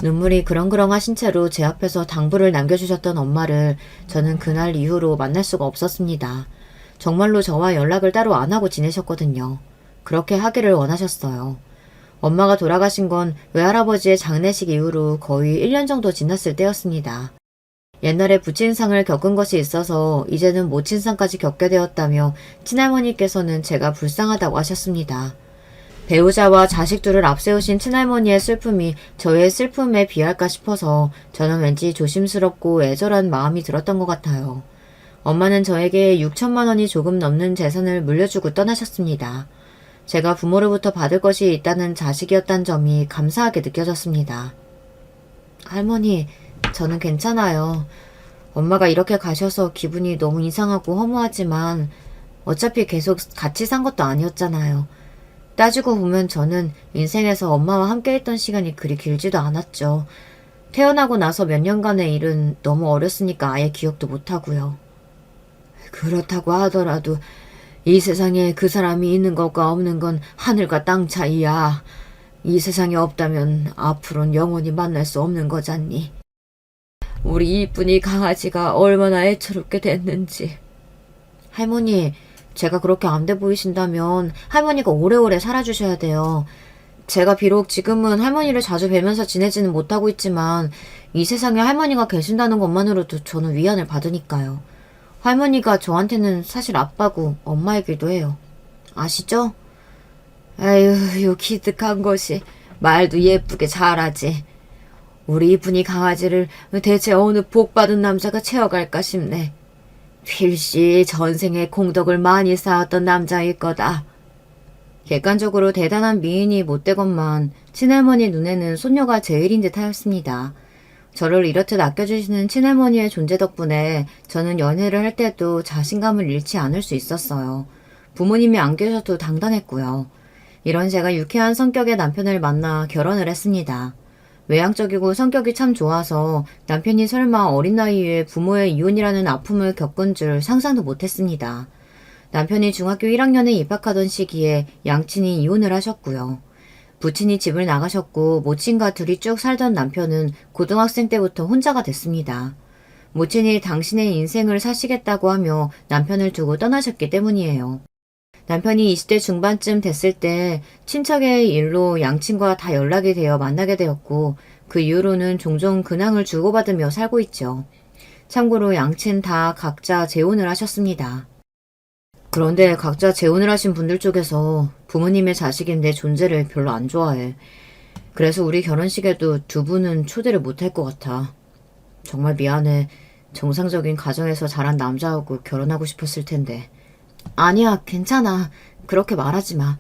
눈물이 그렁그렁하신 채로 제 앞에서 당부를 남겨주셨던 엄마를 저는 그날 이후로 만날 수가 없었습니다. 정말로 저와 연락을 따로 안 하고 지내셨거든요. 그렇게 하기를 원하셨어요. 엄마가 돌아가신 건 외할아버지의 장례식 이후로 거의 1년 정도 지났을 때였습니다. 옛날에 부친상을 겪은 것이 있어서 이제는 모친상까지 겪게 되었다며 친할머니께서는 제가 불쌍하다고 하셨습니다. 배우자와 자식 둘을 앞세우신 친할머니의 슬픔이 저의 슬픔에 비할까 싶어서 저는 왠지 조심스럽고 애절한 마음이 들었던 것 같아요. 엄마는 저에게 6천만 원이 조금 넘는 재산을 물려주고 떠나셨습니다. 제가 부모로부터 받을 것이 있다는 자식이었단 점이 감사하게 느껴졌습니다. 할머니, 저는 괜찮아요. 엄마가 이렇게 가셔서 기분이 너무 이상하고 허무하지만 어차피 계속 같이 산 것도 아니었잖아요. 따지고 보면 저는 인생에서 엄마와 함께 있던 시간이 그리 길지도 않았죠. 태어나고 나서 몇 년간의 일은 너무 어렸으니까 아예 기억도 못하고요. 그렇다고 하더라도 이 세상에 그 사람이 있는 것과 없는 건 하늘과 땅 차이야. 이 세상에 없다면 앞으로는 영원히 만날 수 없는 거잖니. 우리 이쁜이 강아지가 얼마나 애처롭게 됐는지. 할머니, 제가 그렇게 안 돼 보이신다면 할머니가 오래오래 살아주셔야 돼요. 제가 비록 지금은 할머니를 자주 뵈면서 지내지는 못하고 있지만 이 세상에 할머니가 계신다는 것만으로도 저는 위안을 받으니까요. 할머니가 저한테는 사실 아빠고 엄마이기도 해요. 아시죠? 아유, 요 기특한 것이 말도 예쁘게 잘하지. 우리 이쁜이 강아지를 대체 어느 복받은 남자가 채워갈까 싶네. 필시 전생에 공덕을 많이 쌓았던 남자일 거다. 객관적으로 대단한 미인이 못되건만 친할머니 눈에는 손녀가 제일인 듯 하였습니다. 저를 이렇듯 아껴주시는 친할머니의 존재 덕분에 저는 연애를 할 때도 자신감을 잃지 않을 수 있었어요. 부모님이 안 계셔도 당당했고요. 이런 제가 유쾌한 성격의 남편을 만나 결혼을 했습니다. 외향적이고 성격이 참 좋아서 남편이 설마 어린 나이에 부모의 이혼이라는 아픔을 겪은 줄 상상도 못했습니다. 남편이 중학교 1학년에 입학하던 시기에 양친이 이혼을 하셨고요. 부친이 집을 나가셨고 모친과 둘이 쭉 살던 남편은 고등학생 때부터 혼자가 됐습니다. 모친이 당신의 인생을 사시겠다고 하며 남편을 두고 떠나셨기 때문이에요. 남편이 20대 중반쯤 됐을 때 친척의 일로 양친과 다 연락이 되어 만나게 되었고 그 이후로는 종종 근황을 주고받으며 살고 있죠. 참고로 양친 다 각자 재혼을 하셨습니다. 그런데 각자 재혼을 하신 분들 쪽에서 부모님의 자식인 내 존재를 별로 안 좋아해. 그래서 우리 결혼식에도 두 분은 초대를 못할 것 같아. 정말 미안해. 정상적인 가정에서 자란 남자하고 결혼하고 싶었을 텐데. 아니야, 괜찮아. 그렇게 말하지 마.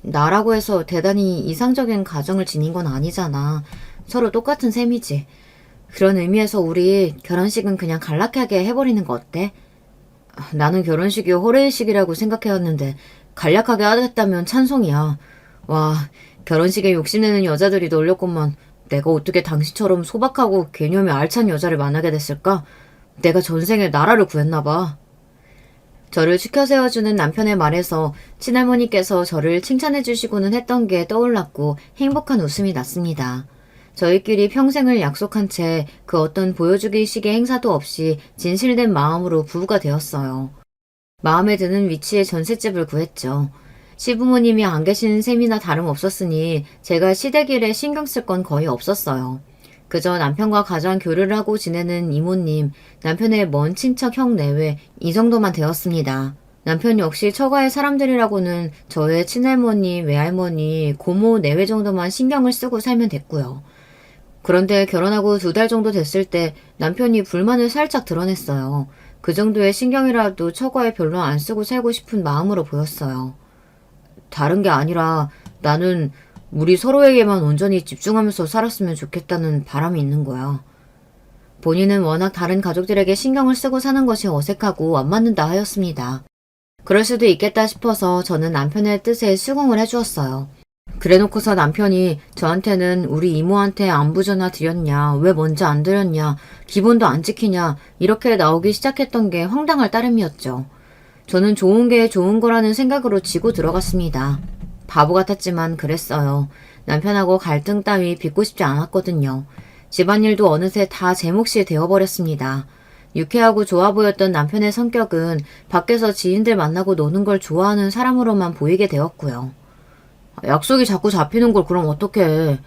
나라고 해서 대단히 이상적인 가정을 지닌 건 아니잖아. 서로 똑같은 셈이지. 그런 의미에서 우리 결혼식은 그냥 간략하게 해버리는 거 어때? 나는 결혼식이 호레이식이라고 생각해왔는데 간략하게 하겠다면 찬송이야. 와, 결혼식에 욕심내는 여자들이 널렸건만 내가 어떻게 당신처럼 소박하고 개념이 알찬 여자를 만나게 됐을까? 내가 전생에 나라를 구했나봐. 저를 추켜 세워주는 남편의 말에서 친할머니께서 저를 칭찬해 주시고는 했던 게 떠올랐고 행복한 웃음이 났습니다. 저희끼리 평생을 약속한 채 그 어떤 보여주기식의 행사도 없이 진실된 마음으로 부부가 되었어요. 마음에 드는 위치에 전셋집을 구했죠. 시부모님이 안 계시는 셈이나 다름없었으니 제가 시댁일에 신경 쓸 건 거의 없었어요. 그저 남편과 가장 교류를 하고 지내는 이모님, 남편의 먼 친척 형 내외 이 정도만 되었습니다. 남편 역시 처가의 사람들이라고는 저의 친할머니, 외할머니, 고모 내외 정도만 신경을 쓰고 살면 됐고요. 그런데 결혼하고 2달 정도 됐을 때 남편이 불만을 살짝 드러냈어요. 그 정도의 신경이라도 처가에 별로 안 쓰고 살고 싶은 마음으로 보였어요. 다른 게 아니라 나는 우리 서로에게만 온전히 집중하면서 살았으면 좋겠다는 바람이 있는 거야. 본인은 워낙 다른 가족들에게 신경을 쓰고 사는 것이 어색하고 안 맞는다 하였습니다. 그럴 수도 있겠다 싶어서 저는 남편의 뜻에 수긍을 해주었어요. 그래놓고서 남편이 저한테는 우리 이모한테 안부 전화 드렸냐, 왜 먼저 안 드렸냐, 기본도 안 지키냐 이렇게 나오기 시작했던 게 황당할 따름이었죠. 저는 좋은 게 좋은 거라는 생각으로 지고 들어갔습니다. 바보 같았지만 그랬어요. 남편하고 갈등 따위 빚고 싶지 않았거든요. 집안일도 어느새 다 제 몫이 되어버렸습니다. 유쾌하고 좋아 보였던 남편의 성격은 밖에서 지인들 만나고 노는 걸 좋아하는 사람으로만 보이게 되었고요. 약속이 자꾸 잡히는 걸 그럼 어떡해.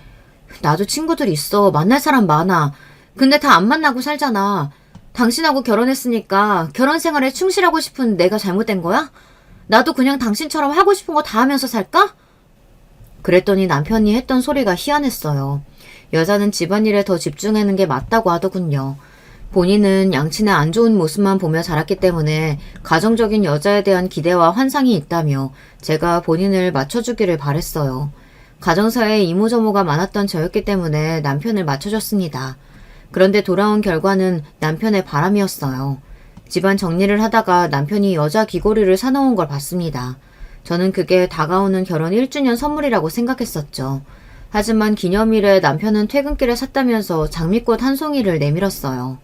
나도 친구들 있어. 만날 사람 많아. 근데 다 안 만나고 살잖아. 당신하고 결혼했으니까 결혼 생활에 충실하고 싶은 내가 잘못된 거야? 나도 그냥 당신처럼 하고 싶은 거 다 하면서 살까? 그랬더니 남편이 했던 소리가 희한했어요. 여자는 집안일에 더 집중하는 게 맞다고 하더군요. 본인은 양친의 안 좋은 모습만 보며 자랐기 때문에 가정적인 여자에 대한 기대와 환상이 있다며 제가 본인을 맞춰주기를 바랬어요. 가정사에 이모저모가 많았던 저였기 때문에 남편을 맞춰줬습니다. 그런데 돌아온 결과는 남편의 바람이었어요. 집안 정리를 하다가 남편이 여자 귀걸이를 사놓은 걸 봤습니다. 저는 그게 다가오는 결혼 1주년 선물이라고 생각했었죠. 하지만 기념일에 남편은 퇴근길에 샀다면서 장미꽃 한 송이를 내밀었어요.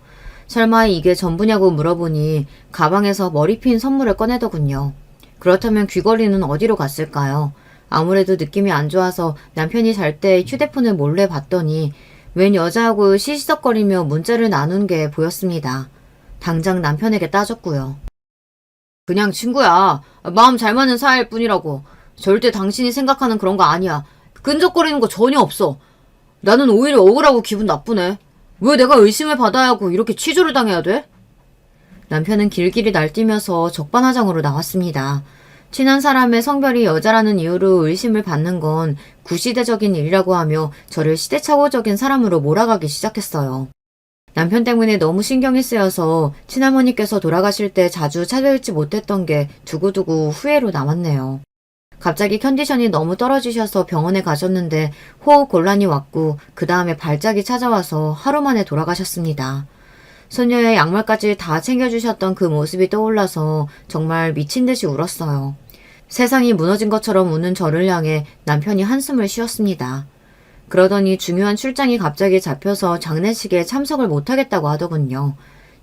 설마 이게 전부냐고 물어보니 가방에서 머리핀 선물을 꺼내더군요. 그렇다면 귀걸이는 어디로 갔을까요? 아무래도 느낌이 안 좋아서 남편이 잘 때 휴대폰을 몰래 봤더니 웬 여자하고 시시석거리며 문자를 나눈 게 보였습니다. 당장 남편에게 따졌고요. 그냥 친구야. 마음 잘 맞는 사이일 뿐이라고. 절대 당신이 생각하는 그런 거 아니야. 끈적거리는 거 전혀 없어. 나는 오히려 억울하고 기분 나쁘네. 왜 내가 의심을 받아야 하고 이렇게 취조를 당해야 돼? 남편은 길길이 날뛰면서 적반하장으로 나왔습니다. 친한 사람의 성별이 여자라는 이유로 의심을 받는 건 구시대적인 일이라고 하며 저를 시대착오적인 사람으로 몰아가기 시작했어요. 남편 때문에 너무 신경이 쓰여서 친할머니께서 돌아가실 때 자주 찾아뵙지 못했던 게 두고두고 후회로 남았네요. 갑자기 컨디션이 너무 떨어지셔서 병원에 가셨는데 호흡 곤란이 왔고 그 다음에 발작이 찾아와서 하루 만에 돌아가셨습니다. 소녀의 양말까지 다 챙겨주셨던 그 모습이 떠올라서 정말 미친 듯이 울었어요. 세상이 무너진 것처럼 우는 저를 향해 남편이 한숨을 쉬었습니다. 그러더니 중요한 출장이 갑자기 잡혀서 장례식에 참석을 못하겠다고 하더군요.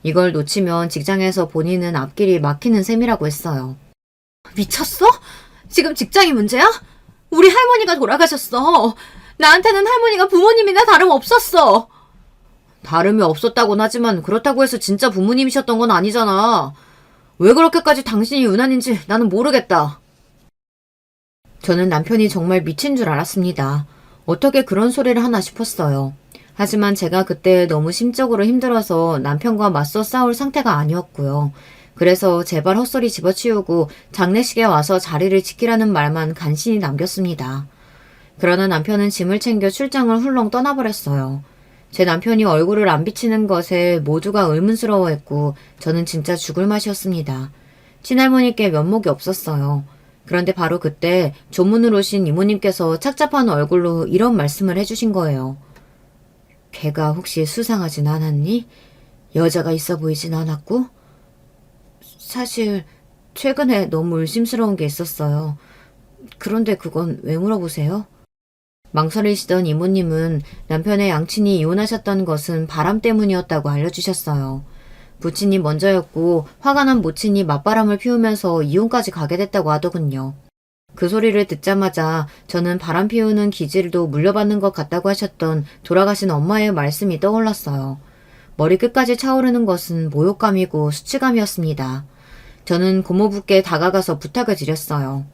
이걸 놓치면 직장에서 본인은 앞길이 막히는 셈이라고 했어요. 미쳤어? 지금 직장이 문제야? 우리 할머니가 돌아가셨어. 나한테는 할머니가 부모님이나 다름없었어. 다름이 없었다곤 하지만 그렇다고 해서 진짜 부모님이셨던 건 아니잖아. 왜 그렇게까지 당신이 유난인지 나는 모르겠다. 저는 남편이 정말 미친 줄 알았습니다. 어떻게 그런 소리를 하나 싶었어요. 하지만 제가 그때 너무 심적으로 힘들어서 남편과 맞서 싸울 상태가 아니었고요. 그래서 제발 헛소리 집어치우고 장례식에 와서 자리를 지키라는 말만 간신히 남겼습니다. 그러나 남편은 짐을 챙겨 출장을 훌렁 떠나버렸어요. 제 남편이 얼굴을 안 비치는 것에 모두가 의문스러워했고 저는 진짜 죽을 맛이었습니다. 친할머니께 면목이 없었어요. 그런데 바로 그때 조문으로 오신 이모님께서 착잡한 얼굴로 이런 말씀을 해주신 거예요. 걔가 혹시 수상하진 않았니? 여자가 있어 보이진 않았고? 사실 최근에 너무 의심스러운 게 있었어요. 그런데 그건 왜 물어보세요? 망설이시던 이모님은 남편의 양친이 이혼하셨던 것은 바람 때문이었다고 알려주셨어요. 부친이 먼저였고 화가 난 모친이 맞바람을 피우면서 이혼까지 가게 됐다고 하더군요. 그 소리를 듣자마자 저는 바람 피우는 기질도 물려받는 것 같다고 하셨던 돌아가신 엄마의 말씀이 떠올랐어요. 머리 끝까지 차오르는 것은 모욕감이고 수치감이었습니다. 저는 고모부께 다가가서 부탁을 드렸어요.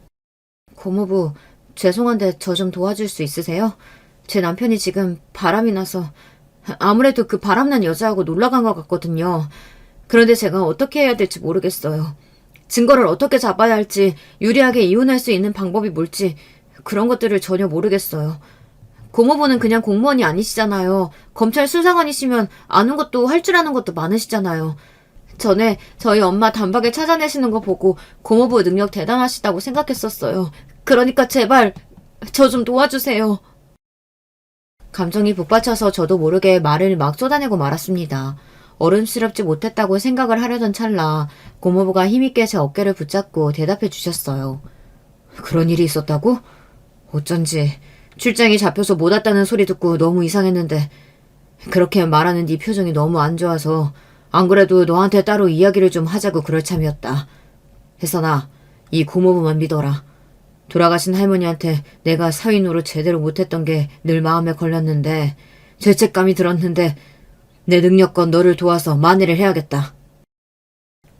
고모부, 죄송한데 저 좀 도와줄 수 있으세요? 제 남편이 지금 바람이 나서 아무래도 그 바람난 여자하고 놀러간 것 같거든요. 그런데 제가 어떻게 해야 될지 모르겠어요. 증거를 어떻게 잡아야 할지, 유리하게 이혼할 수 있는 방법이 뭘지 그런 것들을 전혀 모르겠어요. 고모부는 그냥 공무원이 아니시잖아요. 검찰 수사관이시면 아는 것도 할 줄 아는 것도 많으시잖아요. 전에 저희 엄마 단박에 찾아내시는 거 보고 고모부 능력 대단하시다고 생각했었어요. 그러니까 제발 저 좀 도와주세요. 감정이 북받쳐서 저도 모르게 말을 막 쏟아내고 말았습니다. 어른스럽지 못했다고 생각을 하려던 찰나 고모부가 힘있게 제 어깨를 붙잡고 대답해 주셨어요. 그런 일이 있었다고? 어쩐지 출장이 잡혀서 못 왔다는 소리 듣고 너무 이상했는데 그렇게 말하는 네 표정이 너무 안 좋아서 안 그래도 너한테 따로 이야기를 좀 하자고 그럴 참이었다. 혜선아, 이 고모부만 믿어라. 돌아가신 할머니한테 내가 사위 노릇 제대로 못했던 게 늘 마음에 걸렸는데 죄책감이 들었는데 내 능력껏 너를 도와서 만회를 해야겠다.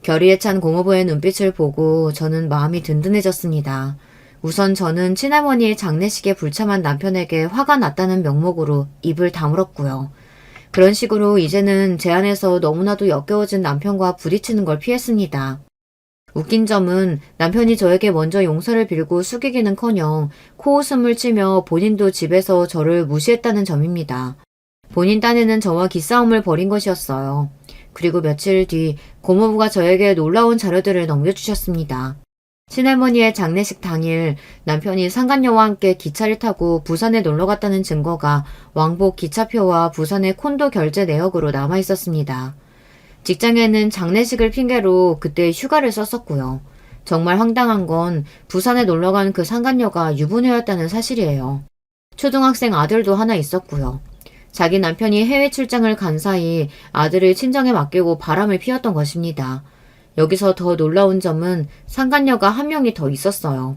결의에 찬 고모부의 눈빛을 보고 저는 마음이 든든해졌습니다. 우선 저는 친할머니의 장례식에 불참한 남편에게 화가 났다는 명목으로 입을 다물었고요. 그런 식으로 이제는 제 안에서 너무나도 역겨워진 남편과 부딪히는 걸 피했습니다. 웃긴 점은 남편이 저에게 먼저 용서를 빌고 숙이기는커녕 코웃음을 치며 본인도 집에서 저를 무시했다는 점입니다. 본인 딴에는 저와 기싸움을 벌인 것이었어요. 그리고 며칠 뒤 고모부가 저에게 놀라운 자료들을 넘겨주셨습니다. 친할머니의 장례식 당일 남편이 상간녀와 함께 기차를 타고 부산에 놀러 갔다는 증거가 왕복 기차표와 부산의 콘도 결제 내역으로 남아 있었습니다. 직장에는 장례식을 핑계로 그때 휴가를 썼었고요. 정말 황당한 건 부산에 놀러간 그 상간녀가 유부녀였다는 사실이에요. 초등학생 아들도 하나 있었고요. 자기 남편이 해외 출장을 간 사이 아들을 친정에 맡기고 바람을 피웠던 것입니다. 여기서 더 놀라운 점은 상간녀가 한 명이 더 있었어요.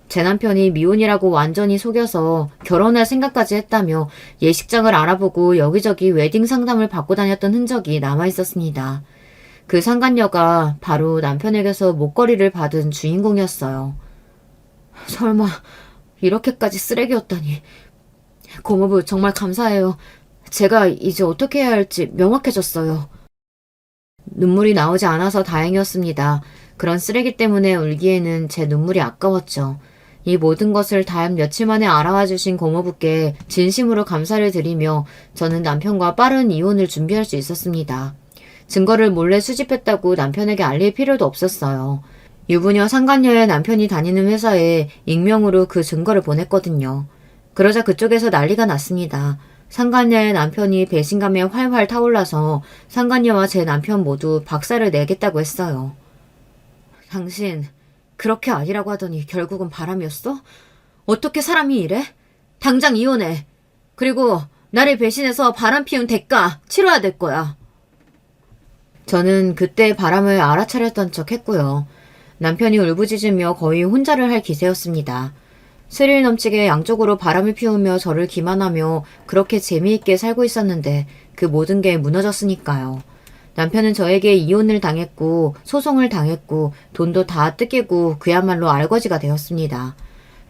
제 남편이 미혼이라고 완전히 속여서 결혼할 생각까지 했다며 예식장을 알아보고 여기저기 웨딩 상담을 받고 다녔던 흔적이 남아있었습니다. 그 상간녀가 바로 남편에게서 목걸이를 받은 주인공이었어요. 설마 이렇게까지 쓰레기였다니. 고모부 정말 감사해요. 제가 이제 어떻게 해야 할지 명확해졌어요. 눈물이 나오지 않아서 다행이었습니다. 그런 쓰레기 때문에 울기에는 제 눈물이 아까웠죠. 이 모든 것을 단 며칠 만에 알아와 주신 고모부께 진심으로 감사를 드리며 저는 남편과 빠른 이혼을 준비할 수 있었습니다. 증거를 몰래 수집했다고 남편에게 알릴 필요도 없었어요. 유부녀 상간녀의 남편이 다니는 회사에 익명으로 그 증거를 보냈거든요. 그러자 그쪽에서 난리가 났습니다. 상간녀의 남편이 배신감에 활활 타올라서 상간녀와 제 남편 모두 박살을 내겠다고 했어요. 당신 그렇게 아니라고 하더니 결국은 바람이었어? 어떻게 사람이 이래? 당장 이혼해. 그리고 나를 배신해서 바람 피운 대가 치러야 될 거야. 저는 그때 바람을 알아차렸던 척 했고요. 남편이 울부짖으며 거의 혼자를 할 기세였습니다. 스릴 넘치게 양쪽으로 바람을 피우며 저를 기만하며 그렇게 재미있게 살고 있었는데 그 모든 게 무너졌으니까요. 남편은 저에게 이혼을 당했고 소송을 당했고 돈도 다 뜯기고 그야말로 알거지가 되었습니다.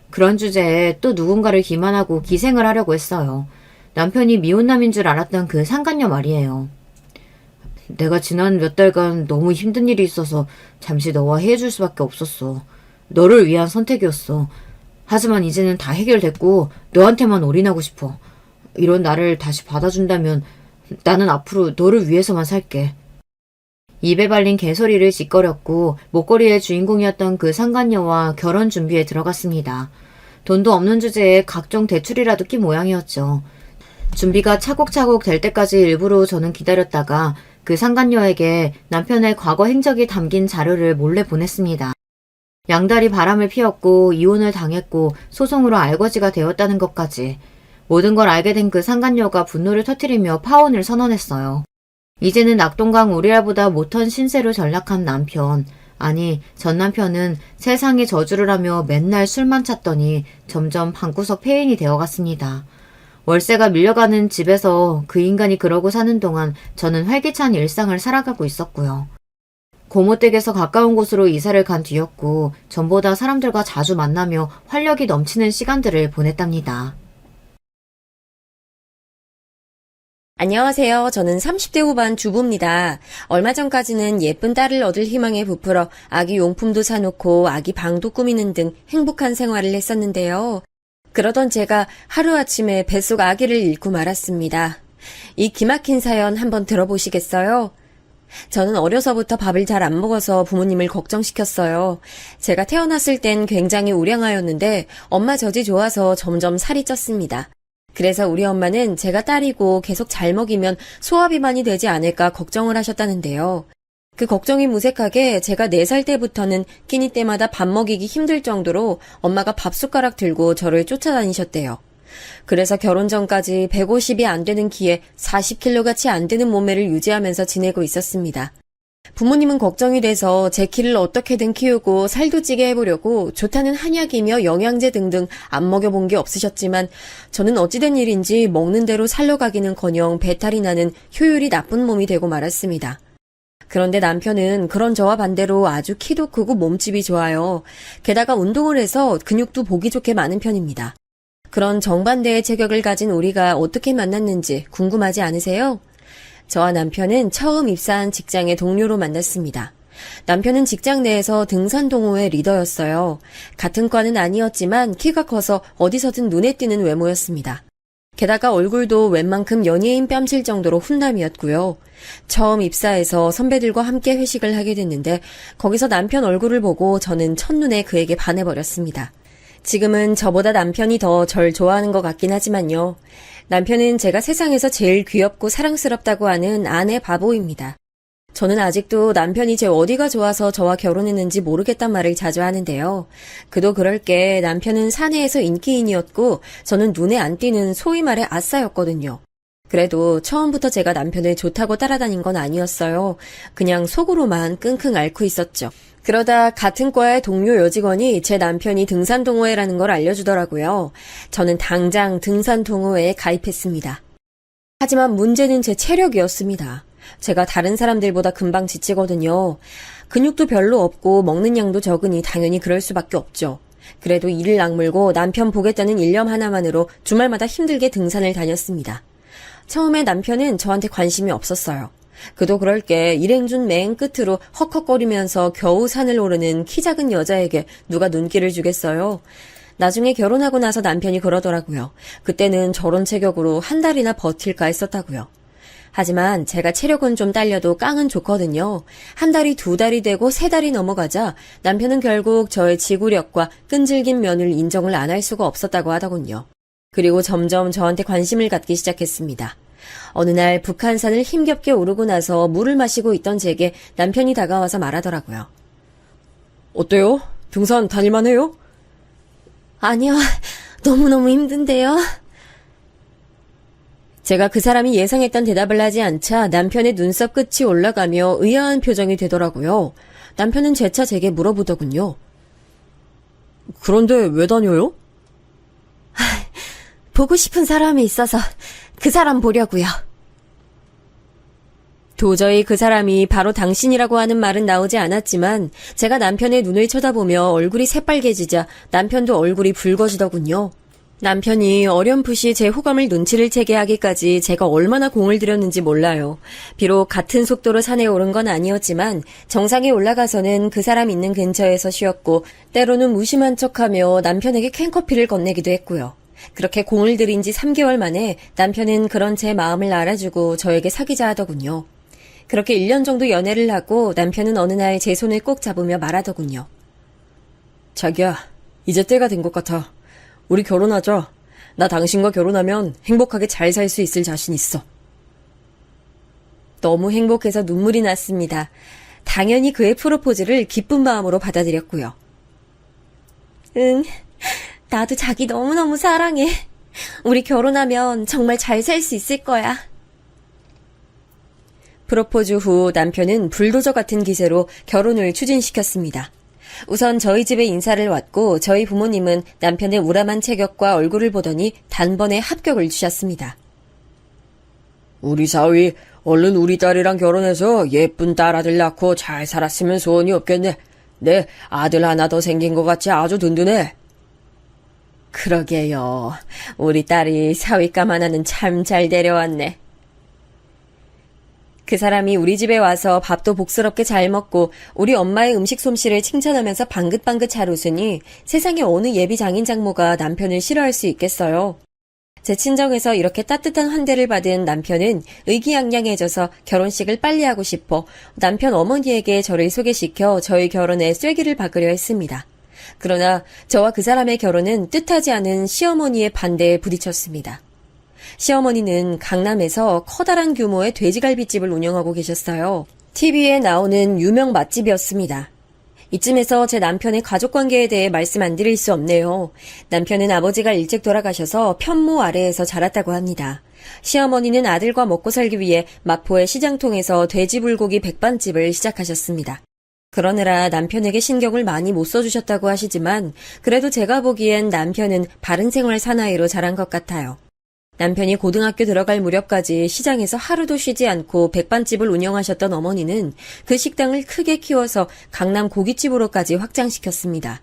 그런 주제에 또 누군가를 기만하고 기생을 하려고 했어요. 남편이 미혼남인 줄 알았던 그 상간녀 말이에요. 내가 지난 몇 달간 너무 힘든 일이 있어서 잠시 너와 헤어질 수밖에 없었어. 너를 위한 선택이었어. 하지만 이제는 다 해결됐고 너한테만 올인하고 싶어. 이런 나를 다시 받아준다면 나는 앞으로 너를 위해서만 살게. 입에 발린 개소리를 짓거렸고 목걸이의 주인공이었던 그 상간녀와 결혼 준비에 들어갔습니다. 돈도 없는 주제에 각종 대출이라도 낀 모양이었죠. 준비가 차곡차곡 될 때까지 일부러 저는 기다렸다가 그 상간녀에게 남편의 과거 행적이 담긴 자료를 몰래 보냈습니다. 양다리 바람을 피웠고 이혼을 당했고 소송으로 알거지가 되었다는 것까지. 모든 걸 알게 된 그 상간녀가 분노를 터뜨리며 파혼을 선언했어요. 이제는 낙동강 오리알보다 못한 신세로 전락한 남편. 아니, 전 남편은 세상에 저주를 하며 맨날 술만 찾더니 점점 방구석 폐인이 되어갔습니다. 월세가 밀려가는 집에서 그 인간이 그러고 사는 동안 저는 활기찬 일상을 살아가고 있었고요. 고모댁에서 가까운 곳으로 이사를 간 뒤였고 전보다 사람들과 자주 만나며 활력이 넘치는 시간들을 보냈답니다. 안녕하세요. 저는 30대 후반 주부입니다. 얼마 전까지는 예쁜 딸을 얻을 희망에 부풀어 아기 용품도 사놓고 아기 방도 꾸미는 등 행복한 생활을 했었는데요. 그러던 제가 하루아침에 뱃속 아기를 잃고 말았습니다. 이 기막힌 사연 한번 들어보시겠어요? 저는 어려서부터 밥을 잘 안 먹어서 부모님을 걱정시켰어요. 제가 태어났을 땐 굉장히 우량하였는데 엄마 젖이 좋아서 점점 살이 쪘습니다. 그래서 우리 엄마는 제가 딸이고 계속 잘 먹이면 소화비만이 되지 않을까 걱정을 하셨다는데요. 그 걱정이 무색하게 제가 4살 때부터는 끼니 때마다 밥 먹이기 힘들 정도로 엄마가 밥숟가락 들고 저를 쫓아다니셨대요. 그래서 결혼 전까지 150이 안 되는 키에 40kg같이 안 되는 몸매를 유지하면서 지내고 있었습니다. 부모님은 걱정이 돼서 제 키를 어떻게든 키우고 살도 찌게 해보려고 좋다는 한약이며 영양제 등등 안 먹여본 게 없으셨지만 저는 어찌된 일인지 먹는 대로 살려가기는커녕 배탈이 나는 효율이 나쁜 몸이 되고 말았습니다. 그런데 남편은 그런 저와 반대로 아주 키도 크고 몸집이 좋아요. 게다가 운동을 해서 근육도 보기 좋게 많은 편입니다. 그런 정반대의 체격을 가진 우리가 어떻게 만났는지 궁금하지 않으세요? 저와 남편은 처음 입사한 직장의 동료로 만났습니다. 남편은 직장 내에서 등산 동호회 리더였어요. 같은 과는 아니었지만 키가 커서 어디서든 눈에 띄는 외모였습니다. 게다가 얼굴도 웬만큼 연예인 뺨칠 정도로 훈남이었고요. 처음 입사해서 선배들과 함께 회식을 하게 됐는데 거기서 남편 얼굴을 보고 저는 첫눈에 그에게 반해버렸습니다. 지금은 저보다 남편이 더 절 좋아하는 것 같긴 하지만요. 남편은 제가 세상에서 제일 귀엽고 사랑스럽다고 하는 아내 바보입니다. 저는 아직도 남편이 제 어디가 좋아서 저와 결혼했는지 모르겠단 말을 자주 하는데요. 그도 그럴 게 남편은 사내에서 인기인이었고 저는 눈에 안 띄는 소위 말해 아싸였거든요. 그래도 처음부터 제가 남편을 좋다고 따라다닌 건 아니었어요. 그냥 속으로만 끙끙 앓고 있었죠. 그러다 같은 과의 동료 여직원이 제 남편이 등산 동호회라는 걸 알려주더라고요. 저는 당장 등산 동호회에 가입했습니다. 하지만 문제는 제 체력이었습니다. 제가 다른 사람들보다 금방 지치거든요. 근육도 별로 없고 먹는 양도 적으니 당연히 그럴 수밖에 없죠. 그래도 이를 악물고 남편 보겠다는 일념 하나만으로 주말마다 힘들게 등산을 다녔습니다. 처음에 남편은 저한테 관심이 없었어요. 그도 그럴 게 일행준 맨 끝으로 헉헉거리면서 겨우 산을 오르는 키 작은 여자에게 누가 눈길을 주겠어요. 나중에 결혼하고 나서 남편이 그러더라고요. 그때는 저런 체격으로 한 달이나 버틸까 했었다고요. 하지만 제가 체력은 좀 딸려도 깡은 좋거든요. 한 달이 2달이 되고 3달이 넘어가자 남편은 결국 저의 지구력과 끈질긴 면을 인정을 안 할 수가 없었다고 하더군요. 그리고 점점 저한테 관심을 갖기 시작했습니다. 어느 날 북한산을 힘겹게 오르고 나서 물을 마시고 있던 제게 남편이 다가와서 말하더라고요. 어때요? 등산 다닐만 해요? 아니요. 너무너무 힘든데요. 제가 그 사람이 예상했던 대답을 하지 않자 남편의 눈썹 끝이 올라가며 의아한 표정이 되더라고요. 남편은 재차 제게 물어보더군요. 그런데 왜 다녀요? 보고 싶은 사람이 있어서 그 사람 보려고요. 도저히 그 사람이 바로 당신이라고 하는 말은 나오지 않았지만 제가 남편의 눈을 쳐다보며 얼굴이 새빨개지자 남편도 얼굴이 붉어지더군요. 남편이 어렴풋이 제 호감을 눈치를 채게 하기까지 제가 얼마나 공을 들였는지 몰라요. 비록 같은 속도로 산에 오른 건 아니었지만 정상에 올라가서는 그 사람 있는 근처에서 쉬었고 때로는 무심한 척하며 남편에게 캔커피를 건네기도 했고요. 그렇게 공을 들인 지 3개월 만에 남편은 그런 제 마음을 알아주고 저에게 사귀자 하더군요. 그렇게 1년 정도 연애를 하고 남편은 어느 날 제 손을 꼭 잡으며 말하더군요. 자기야, 이제 때가 된 것 같아. 우리 결혼하자. 나 당신과 결혼하면 행복하게 잘 살 수 있을 자신 있어. 너무 행복해서 눈물이 났습니다. 당연히 그의 프로포즈를 기쁜 마음으로 받아들였고요. 응, 나도 자기 너무너무 사랑해. 우리 결혼하면 정말 잘 살 수 있을 거야. 프로포즈 후 남편은 불도저 같은 기세로 결혼을 추진시켰습니다. 우선 저희 집에 인사를 왔고 저희 부모님은 남편의 우람한 체격과 얼굴을 보더니 단번에 합격을 주셨습니다. 우리 사위, 얼른 우리 딸이랑 결혼해서 예쁜 딸아들 낳고 잘 살았으면 소원이 없겠네. 내 아들 하나 더 생긴 것 같이 아주 든든해. 그러게요. 우리 딸이 사위감 하나는 참 잘 데려왔네. 그 사람이 우리 집에 와서 밥도 복스럽게 잘 먹고 우리 엄마의 음식 솜씨를 칭찬하면서 방긋방긋 잘 웃으니 세상에 어느 예비 장인 장모가 남편을 싫어할 수 있겠어요. 제 친정에서 이렇게 따뜻한 환대를 받은 남편은 의기양양해져서 결혼식을 빨리 하고 싶어 남편 어머니에게 저를 소개시켜 저희 결혼에 쐐기를 박으려 했습니다. 그러나 저와 그 사람의 결혼은 뜻하지 않은 시어머니의 반대에 부딪혔습니다. 시어머니는 강남에서 커다란 규모의 돼지갈비집을 운영하고 계셨어요. TV에 나오는 유명 맛집이었습니다. 이쯤에서 제 남편의 가족관계에 대해 말씀 안 드릴 수 없네요. 남편은 아버지가 일찍 돌아가셔서 편모 아래에서 자랐다고 합니다. 시어머니는 아들과 먹고 살기 위해 마포의 시장통에서 돼지불고기 백반집을 시작하셨습니다. 그러느라 남편에게 신경을 많이 못 써주셨다고 하시지만 그래도 제가 보기엔 남편은 바른 생활 사나이로 자란 것 같아요. 남편이 고등학교 들어갈 무렵까지 시장에서 하루도 쉬지 않고 백반집을 운영하셨던 어머니는 그 식당을 크게 키워서 강남 고깃집으로까지 확장시켰습니다.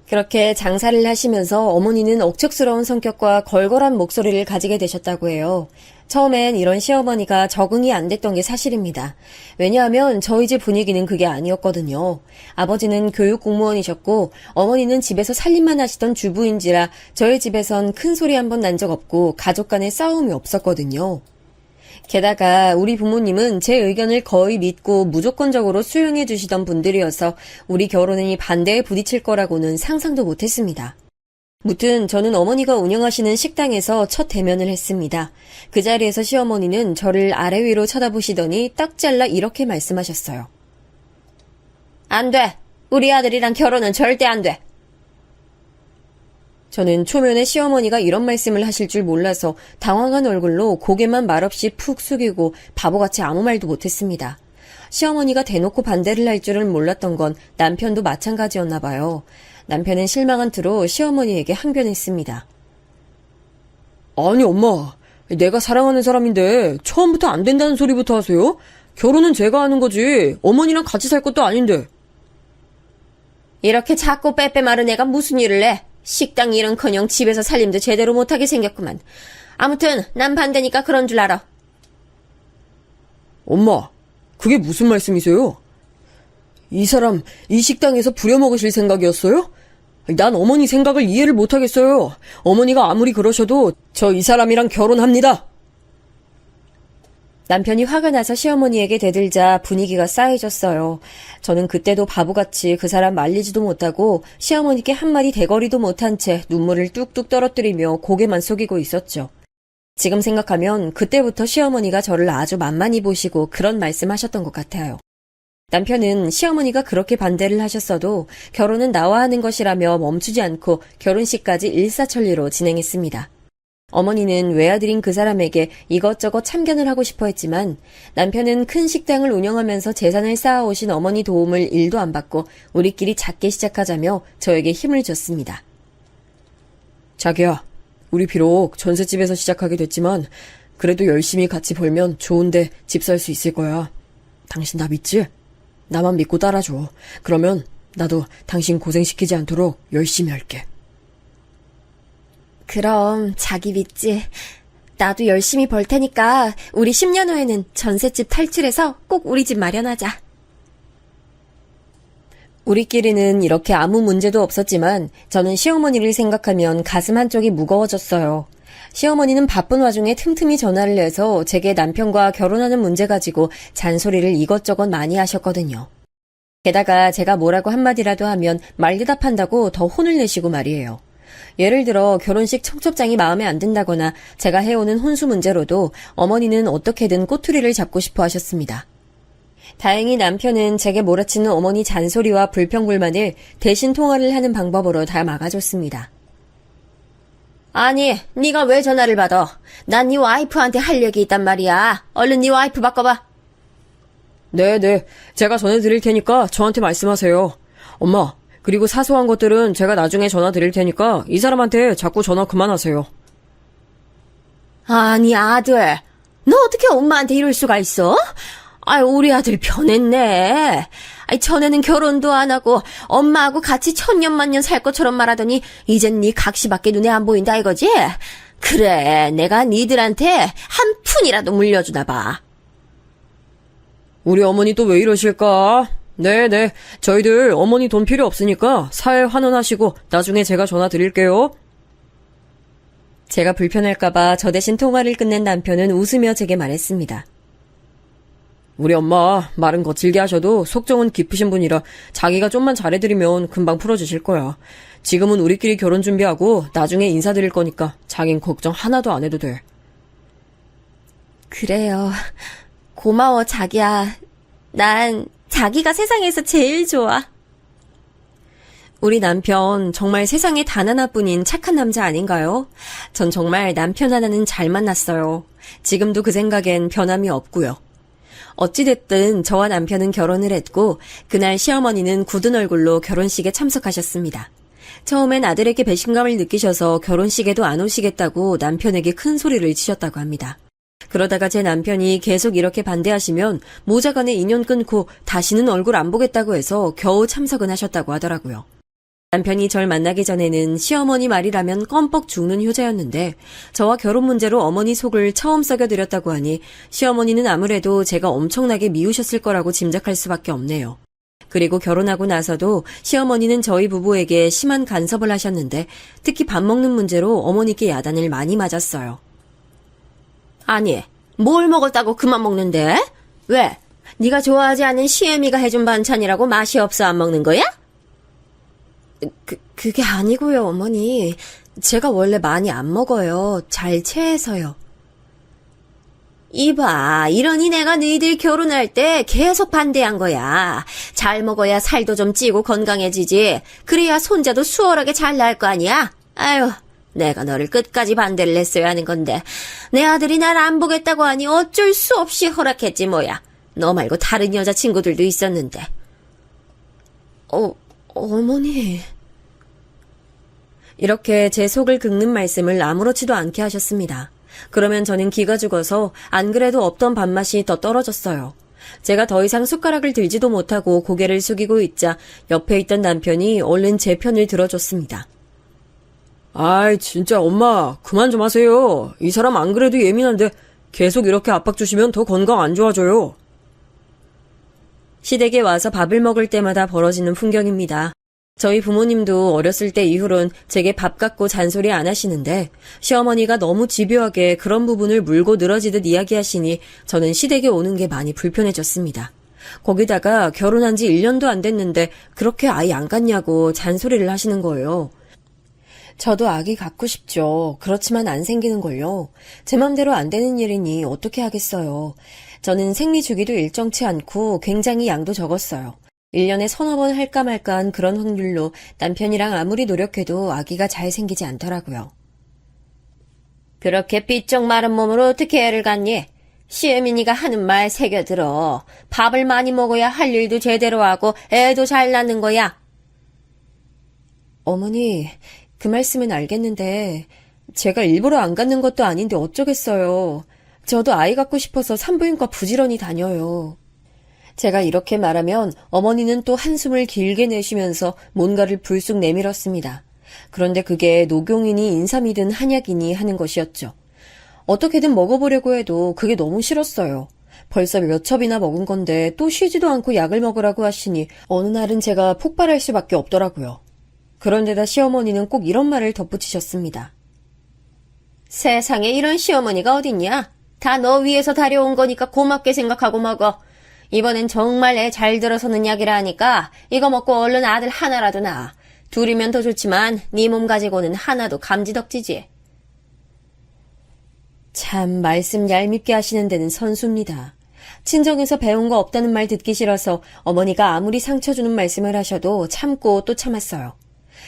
그렇게 장사를 하시면서 어머니는 억척스러운 성격과 걸걸한 목소리를 가지게 되셨다고 해요. 처음엔 이런 시어머니가 적응이 안 됐던 게 사실입니다. 왜냐하면 저희 집 분위기는 그게 아니었거든요. 아버지는 교육 공무원이셨고 어머니는 집에서 살림만 하시던 주부인지라 저희 집에선 큰 소리 한 번 난 적 없고 가족 간의 싸움이 없었거든요. 게다가 우리 부모님은 제 의견을 거의 믿고 무조건적으로 수용해 주시던 분들이어서 우리 결혼이 반대에 부딪힐 거라고는 상상도 못했습니다. 무튼 저는 어머니가 운영하시는 식당에서 첫 대면을 했습니다. 그 자리에서 시어머니는 저를 아래 위로 쳐다보시더니 딱 잘라 이렇게 말씀하셨어요. 안 돼. 우리 아들이랑 결혼은 절대 안 돼. 저는 초면에 시어머니가 이런 말씀을 하실 줄 몰라서 당황한 얼굴로 고개만 말없이 푹 숙이고 바보같이 아무 말도 못했습니다. 시어머니가 대놓고 반대를 할 줄은 몰랐던 건 남편도 마찬가지였나 봐요. 남편은 실망한 투로 시어머니에게 항변했습니다. 아니 엄마, 내가 사랑하는 사람인데 처음부터 안 된다는 소리부터 하세요? 결혼은 제가 하는 거지 어머니랑 같이 살 것도 아닌데. 이렇게 작고 빼빼 마른 애가 무슨 일을 해? 식당 일은커녕 집에서 살림도 제대로 못하게 생겼구만. 아무튼 난 반대니까 그런 줄 알아. 엄마, 그게 무슨 말씀이세요? 이 사람 이 식당에서 부려먹으실 생각이었어요? 난 어머니 생각을 이해를 못하겠어요. 어머니가 아무리 그러셔도 저 이 사람이랑 결혼합니다. 남편이 화가 나서 시어머니에게 대들자 분위기가 싸해졌어요. 저는 그때도 바보같이 그 사람 말리지도 못하고 시어머니께 한마디 대거리도 못한 채 눈물을 뚝뚝 떨어뜨리며 고개만 속이고 있었죠. 지금 생각하면 그때부터 시어머니가 저를 아주 만만히 보시고 그런 말씀하셨던 것 같아요. 남편은 시어머니가 그렇게 반대를 하셨어도 결혼은 나와 하는 것이라며 멈추지 않고 결혼식까지 일사천리로 진행했습니다. 어머니는 외아들인 그 사람에게 이것저것 참견을 하고 싶어 했지만 남편은 큰 식당을 운영하면서 재산을 쌓아오신 어머니 도움을 일도 안 받고 우리끼리 작게 시작하자며 저에게 힘을 줬습니다. 자기야, 우리 비록 전셋집에서 시작하게 됐지만 그래도 열심히 같이 벌면 좋은데 집 살 수 있을 거야. 당신 나 믿지? 나만 믿고 따라줘. 그러면 나도 당신 고생시키지 않도록 열심히 할게. 그럼 자기 믿지. 나도 열심히 벌 테니까 우리 10년 후에는 전셋집 탈출해서 꼭 우리 집 마련하자. 우리끼리는 이렇게 아무 문제도 없었지만 저는 시어머니를 생각하면 가슴 한쪽이 무거워졌어요. 시어머니는 바쁜 와중에 틈틈이 전화를 해서 제게 남편과 결혼하는 문제 가지고 잔소리를 이것저것 많이 하셨거든요. 게다가 제가 뭐라고 한마디라도 하면 말대답한다고 더 혼을 내시고 말이에요. 예를 들어 결혼식 청첩장이 마음에 안 든다거나 제가 해오는 혼수 문제로도 어머니는 어떻게든 꼬투리를 잡고 싶어 하셨습니다. 다행히 남편은 제게 몰아치는 어머니 잔소리와 불평불만을 대신 통화를 하는 방법으로 다 막아줬습니다. 아니, 네가 왜 전화를 받아? 난 네 와이프한테 할 얘기 있단 말이야. 얼른 네 와이프 바꿔봐. 네. 제가 전해드릴 테니까 저한테 말씀하세요. 엄마, 그리고 사소한 것들은 제가 나중에 전화 드릴 테니까 이 사람한테 자꾸 전화 그만하세요. 아니, 아들. 너 어떻게 엄마한테 이럴 수가 있어? 아유, 우리 아들 변했네. 아이, 전에는 결혼도 안 하고 엄마하고 같이 천년만년 살 것처럼 말하더니 이젠 네 각시밖에 눈에 안 보인다 이거지? 그래, 내가 니들한테 한 푼이라도 물려주나 봐. 우리 어머니 또 왜 이러실까? 네. 저희들 어머니 돈 필요 없으니까 사회 환원하시고 나중에 제가 전화 드릴게요. 제가 불편할까봐 저 대신 통화를 끝낸 남편은 웃으며 제게 말했습니다. 우리 엄마 말은 거칠게 하셔도 속정은 깊으신 분이라 자기가 좀만 잘해드리면 금방 풀어주실 거야. 지금은 우리끼리 결혼 준비하고 나중에 인사드릴 거니까 자긴 걱정 하나도 안 해도 돼. 그래요. 고마워, 자기야. 난 자기가 세상에서 제일 좋아. 우리 남편 정말 세상에 단 하나뿐인 착한 남자 아닌가요? 전 정말 남편 하나는 잘 만났어요. 지금도 그 생각엔 변함이 없고요. 어찌됐든 저와 남편은 결혼을 했고 그날 시어머니는 굳은 얼굴로 결혼식에 참석하셨습니다. 처음엔 아들에게 배신감을 느끼셔서 결혼식에도 안 오시겠다고 남편에게 큰 소리를 치셨다고 합니다. 그러다가 제 남편이 계속 이렇게 반대하시면 모자간에 인연 끊고 다시는 얼굴 안 보겠다고 해서 겨우 참석은 하셨다고 하더라고요. 남편이 절 만나기 전에는 시어머니 말이라면 껌뻑 죽는 효자였는데 저와 결혼 문제로 어머니 속을 처음 썩여드렸다고 하니 시어머니는 아무래도 제가 엄청나게 미우셨을 거라고 짐작할 수밖에 없네요. 그리고 결혼하고 나서도 시어머니는 저희 부부에게 심한 간섭을 하셨는데 특히 밥 먹는 문제로 어머니께 야단을 많이 맞았어요. 아니, 뭘 먹었다고 그만 먹는데? 왜? 네가 좋아하지 않는 시애미가 해준 반찬이라고 맛이 없어 안 먹는 거야? 그게 아니고요, 어머니. 제가 원래 많이 안 먹어요. 잘 체해서요. 이봐, 이러니 내가 너희들 결혼할 때 계속 반대한 거야. 잘 먹어야 살도 좀 찌고 건강해지지. 그래야 손자도 수월하게 잘 낳을 거 아니야? 아유, 내가 너를 끝까지 반대를 했어야 하는 건데 내 아들이 날 안 보겠다고 하니 어쩔 수 없이 허락했지 뭐야. 너 말고 다른 여자친구들도 있었는데. 어머니. 이렇게 제 속을 긁는 말씀을 아무렇지도 않게 하셨습니다. 그러면 저는 기가 죽어서 안 그래도 없던 밥맛이 더 떨어졌어요. 제가 더 이상 숟가락을 들지도 못하고 고개를 숙이고 있자 옆에 있던 남편이 얼른 제 편을 들어줬습니다. 아이, 진짜 엄마 그만 좀 하세요. 이 사람 안 그래도 예민한데 계속 이렇게 압박 주시면 더 건강 안 좋아져요. 시댁에 와서 밥을 먹을 때마다 벌어지는 풍경입니다. 저희 부모님도 어렸을 때 이후론 제게 밥 갖고 잔소리 안 하시는데 시어머니가 너무 집요하게 그런 부분을 물고 늘어지듯 이야기하시니 저는 시댁에 오는 게 많이 불편해졌습니다. 거기다가 결혼한 지 1년도 안 됐는데 그렇게 아이 안 갖냐고 잔소리를 하시는 거예요. 저도 아기 갖고 싶죠. 그렇지만 안 생기는걸요. 제 맘대로 안 되는 일이니 어떻게 하겠어요. 저는 생리 주기도 일정치 않고 굉장히 양도 적었어요. 1년에 서너 번 할까 말까한 그런 확률로 남편이랑 아무리 노력해도 아기가 잘 생기지 않더라고요. 그렇게 삐쩍 마른 몸으로 어떻게 애를 갖니? 시애미니가 하는 말 새겨들어. 밥을 많이 먹어야 할 일도 제대로 하고 애도 잘 낳는 거야. 어머니, 그 말씀은 알겠는데 제가 일부러 안 갖는 것도 아닌데 어쩌겠어요. 저도 아이 갖고 싶어서 산부인과 부지런히 다녀요. 제가 이렇게 말하면 어머니는 또 한숨을 길게 내쉬면서 뭔가를 불쑥 내밀었습니다. 그런데 그게 녹용이니 인삼이든 한약이니 하는 것이었죠. 어떻게든 먹어보려고 해도 그게 너무 싫었어요. 벌써 몇 첩이나 먹은 건데 또 쉬지도 않고 약을 먹으라고 하시니 어느 날은 제가 폭발할 수밖에 없더라고요. 그런데다 시어머니는 꼭 이런 말을 덧붙이셨습니다. 세상에 이런 시어머니가 어딨냐? 다 너 위에서 다려온 거니까 고맙게 생각하고 먹어. 이번엔 정말 애 잘 들어서는 약이라 하니까 이거 먹고 얼른 아들 하나라도 낳아. 둘이면 더 좋지만 네 몸 가지고는 하나도 감지덕지지. 참 말씀 얄밉게 하시는 데는 선수입니다. 친정에서 배운 거 없다는 말 듣기 싫어서 어머니가 아무리 상처 주는 말씀을 하셔도 참고 또 참았어요.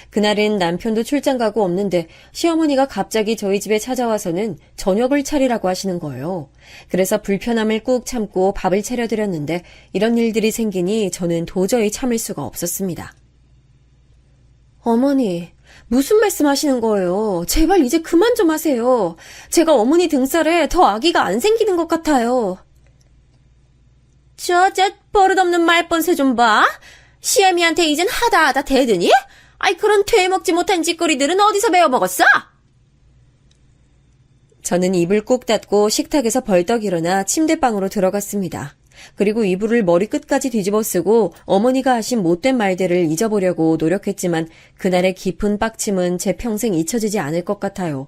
그날은 남편도 출장 가고 없는데 시어머니가 갑자기 저희 집에 찾아와서는 저녁을 차리라고 하시는 거예요. 그래서 불편함을 꾹 참고 밥을 차려드렸는데 이런 일들이 생기니 저는 도저히 참을 수가 없었습니다. 어머니, 무슨 말씀 하시는 거예요? 제발 이제 그만 좀 하세요. 제가 어머니 등살에 더 아기가 안 생기는 것 같아요. 저 버릇없는 말번세 좀 봐. 시애미한테 이젠 하다 대드니? 아이 그런 되먹지 못한 짓거리들은 어디서 배워먹었어? 저는 입을 꼭 닫고 식탁에서 벌떡 일어나 침대방으로 들어갔습니다. 그리고 이불을 머리끝까지 뒤집어 쓰고 어머니가 하신 못된 말들을 잊어보려고 노력했지만 그날의 깊은 빡침은 제 평생 잊혀지지 않을 것 같아요.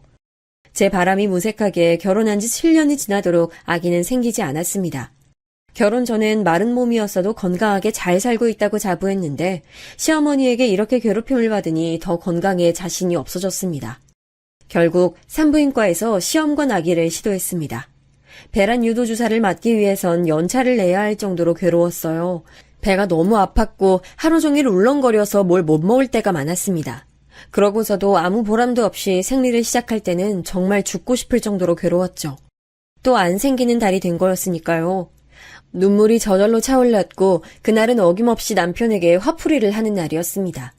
제 바람이 무색하게 결혼한 지 7년이 지나도록 아기는 생기지 않았습니다. 결혼 전엔 마른 몸이었어도 건강하게 잘 살고 있다고 자부했는데 시어머니에게 이렇게 괴롭힘을 받으니 더 건강에 자신이 없어졌습니다. 결국 산부인과에서 시험관 아기를 시도했습니다. 배란 유도 주사를 맞기 위해선 연차를 내야 할 정도로 괴로웠어요. 배가 너무 아팠고 하루 종일 울렁거려서 뭘 못 먹을 때가 많았습니다. 그러고서도 아무 보람도 없이 생리를 시작할 때는 정말 죽고 싶을 정도로 괴로웠죠. 또 안 생기는 달이 된 거였으니까요. 눈물이 저절로 차올랐고 그날은 어김없이 남편에게 화풀이를 하는 날이었습니다.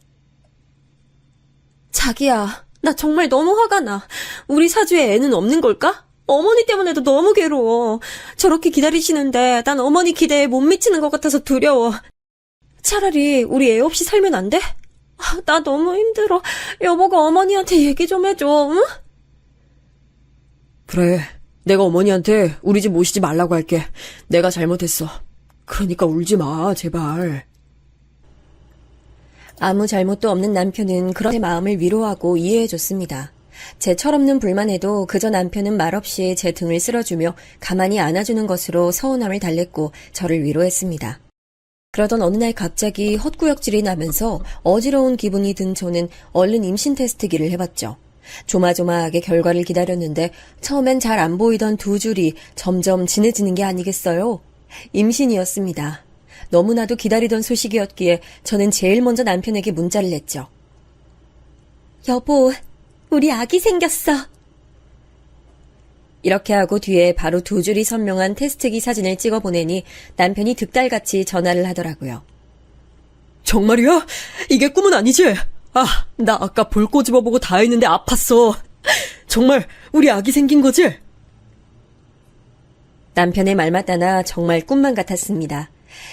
자기야, 나 정말 너무 화가 나. 우리 사주에 애는 없는 걸까? 어머니 때문에도 너무 괴로워. 저렇게 기다리시는데 난 어머니 기대에 못 미치는 것 같아서 두려워. 차라리 우리 애 없이 살면 안 돼? 나 너무 힘들어. 여보가 어머니한테 얘기 좀 해줘, 응? 그래, 내가 어머니한테 우리 집 모시지 말라고 할게. 내가 잘못했어. 그러니까 울지 마, 제발. 아무 잘못도 없는 남편은 그런 제 마음을 위로하고 이해해줬습니다. 제 철없는 불만에도 그저 남편은 말없이 제 등을 쓸어주며 가만히 안아주는 것으로 서운함을 달랬고 저를 위로했습니다. 그러던 어느 날 갑자기 헛구역질이 나면서 어지러운 기분이 든 저는 얼른 임신 테스트기를 해봤죠. 조마조마하게 결과를 기다렸는데 처음엔 잘 안 보이던 두 줄이 점점 진해지는 게 아니겠어요? 임신이었습니다. 너무나도 기다리던 소식이었기에 저는 제일 먼저 남편에게 문자를 냈죠. 여보, 우리 아기 생겼어. 이렇게 하고 뒤에 바로 두 줄이 선명한 테스트기 사진을 찍어 보내니 남편이 득달같이 전화를 하더라고요. 정말이야? 이게 꿈은 아니지? 나 아까 볼 꼬집어보고 다 했는데 아팠어. 정말 우리 아기 생긴 거지? 남편의 말 맞다나 정말 꿈만 같았습니다.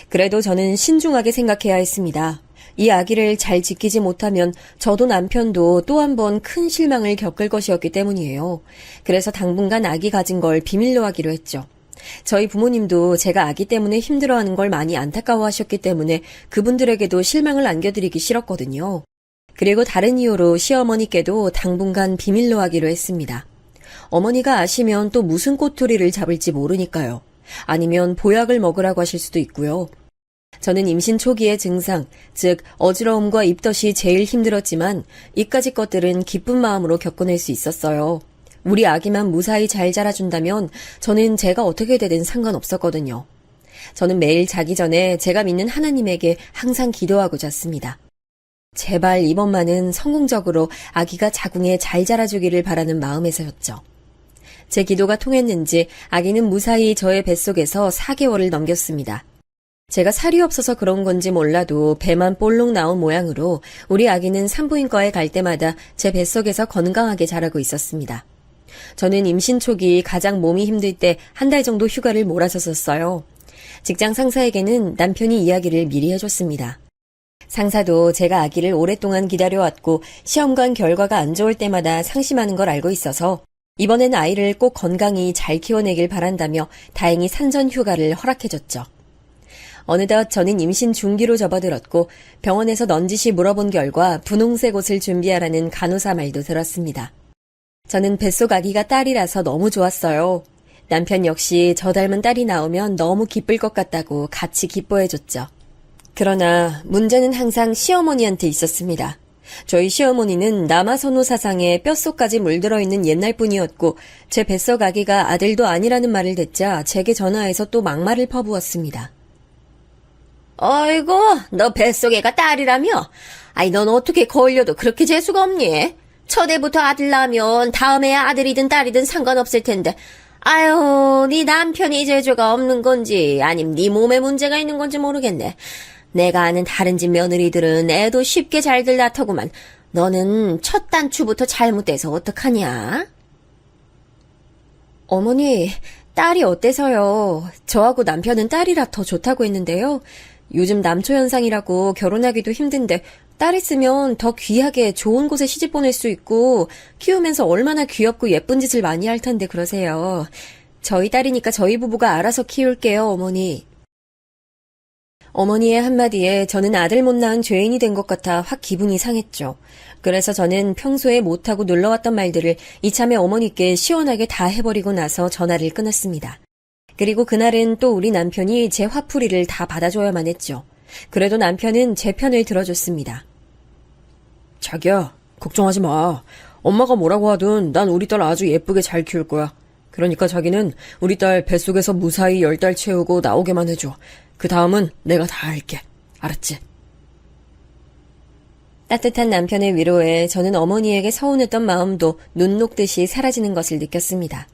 그래도 저는 신중하게 생각해야 했습니다. 이 아기를 잘 지키지 못하면 저도 남편도 또 한 번 큰 실망을 겪을 것이었기 때문이에요. 그래서 당분간 아기 가진 걸 비밀로 하기로 했죠. 저희 부모님도 제가 아기 때문에 힘들어하는 걸 많이 안타까워하셨기 때문에 그분들에게도 실망을 안겨드리기 싫었거든요. 그리고 다른 이유로 시어머니께도 당분간 비밀로 하기로 했습니다. 어머니가 아시면 또 무슨 꼬투리를 잡을지 모르니까요. 아니면 보약을 먹으라고 하실 수도 있고요. 저는 임신 초기의 증상, 즉 어지러움과 입덧이 제일 힘들었지만 이까지 것들은 기쁜 마음으로 겪어낼 수 있었어요. 우리 아기만 무사히 잘 자라준다면 저는 제가 어떻게 되든 상관없었거든요. 저는 매일 자기 전에 제가 믿는 하나님에게 항상 기도하고 잤습니다. 제발 이번만은 성공적으로 아기가 자궁에 잘 자라주기를 바라는 마음에서였죠. 제 기도가 통했는지 아기는 무사히 저의 뱃속에서 4개월을 넘겼습니다. 제가 살이 없어서 그런 건지 몰라도 배만 볼록 나온 모양으로 우리 아기는 산부인과에 갈 때마다 제 뱃속에서 건강하게 자라고 있었습니다. 저는 임신 초기 가장 몸이 힘들 때 한 달 정도 휴가를 몰아섰었어요. 직장 상사에게는 남편이 이야기를 미리 해줬습니다. 상사도 제가 아기를 오랫동안 기다려왔고 시험관 결과가 안 좋을 때마다 상심하는 걸 알고 있어서 이번엔 아이를 꼭 건강히 잘 키워내길 바란다며 다행히 산전 휴가를 허락해줬죠. 어느덧 저는 임신 중기로 접어들었고 병원에서 넌지시 물어본 결과 분홍색 옷을 준비하라는 간호사 말도 들었습니다. 저는 뱃속 아기가 딸이라서 너무 좋았어요. 남편 역시 저 닮은 딸이 나오면 너무 기쁠 것 같다고 같이 기뻐해줬죠. 그러나 문제는 항상 시어머니한테 있었습니다. 저희 시어머니는 남아선호 사상에 뼛속까지 물들어 있는 옛날 분이었고 제 뱃속 아기가 아들도 아니라는 말을 듣자 제게 전화해서 또 막말을 퍼부었습니다. 어이구, 너 뱃속애가 딸이라며? 아이, 넌 어떻게 거울려도 그렇게 재수가 없니? 첫애부터 아들 낳으면 다음에 아들이든 딸이든 상관없을 텐데. 아유, 네 남편이 재주가 없는 건지 아님 네 몸에 문제가 있는 건지 모르겠네. 내가 아는 다른 집 며느리들은 애도 쉽게 잘들 낳더구만. 너는 첫 단추부터 잘못돼서 어떡하냐? 어머니, 딸이 어때서요? 저하고 남편은 딸이라 더 좋다고 했는데요. 요즘 남초 현상이라고 결혼하기도 힘든데 딸 있으면 더 귀하게 좋은 곳에 시집 보낼 수 있고 키우면서 얼마나 귀엽고 예쁜 짓을 많이 할 텐데 그러세요. 저희 딸이니까 저희 부부가 알아서 키울게요, 어머니. 어머니의 한마디에 저는 아들 못 낳은 죄인이 된 것 같아 확 기분이 상했죠. 그래서 저는 평소에 못하고 놀러왔던 말들을 이참에 어머니께 시원하게 다 해버리고 나서 전화를 끊었습니다. 그리고 그날은 또 우리 남편이 제 화풀이를 다 받아줘야만 했죠. 그래도 남편은 제 편을 들어줬습니다. 자기야, 걱정하지 마. 엄마가 뭐라고 하든 난 우리 딸 아주 예쁘게 잘 키울 거야. 그러니까 자기는 우리 딸 뱃속에서 무사히 10달 채우고 나오게만 해줘. 그 다음은 내가 다 할게. 알았지? 따뜻한 남편의 위로에 저는 어머니에게 서운했던 마음도 눈 녹듯이 사라지는 것을 느꼈습니다.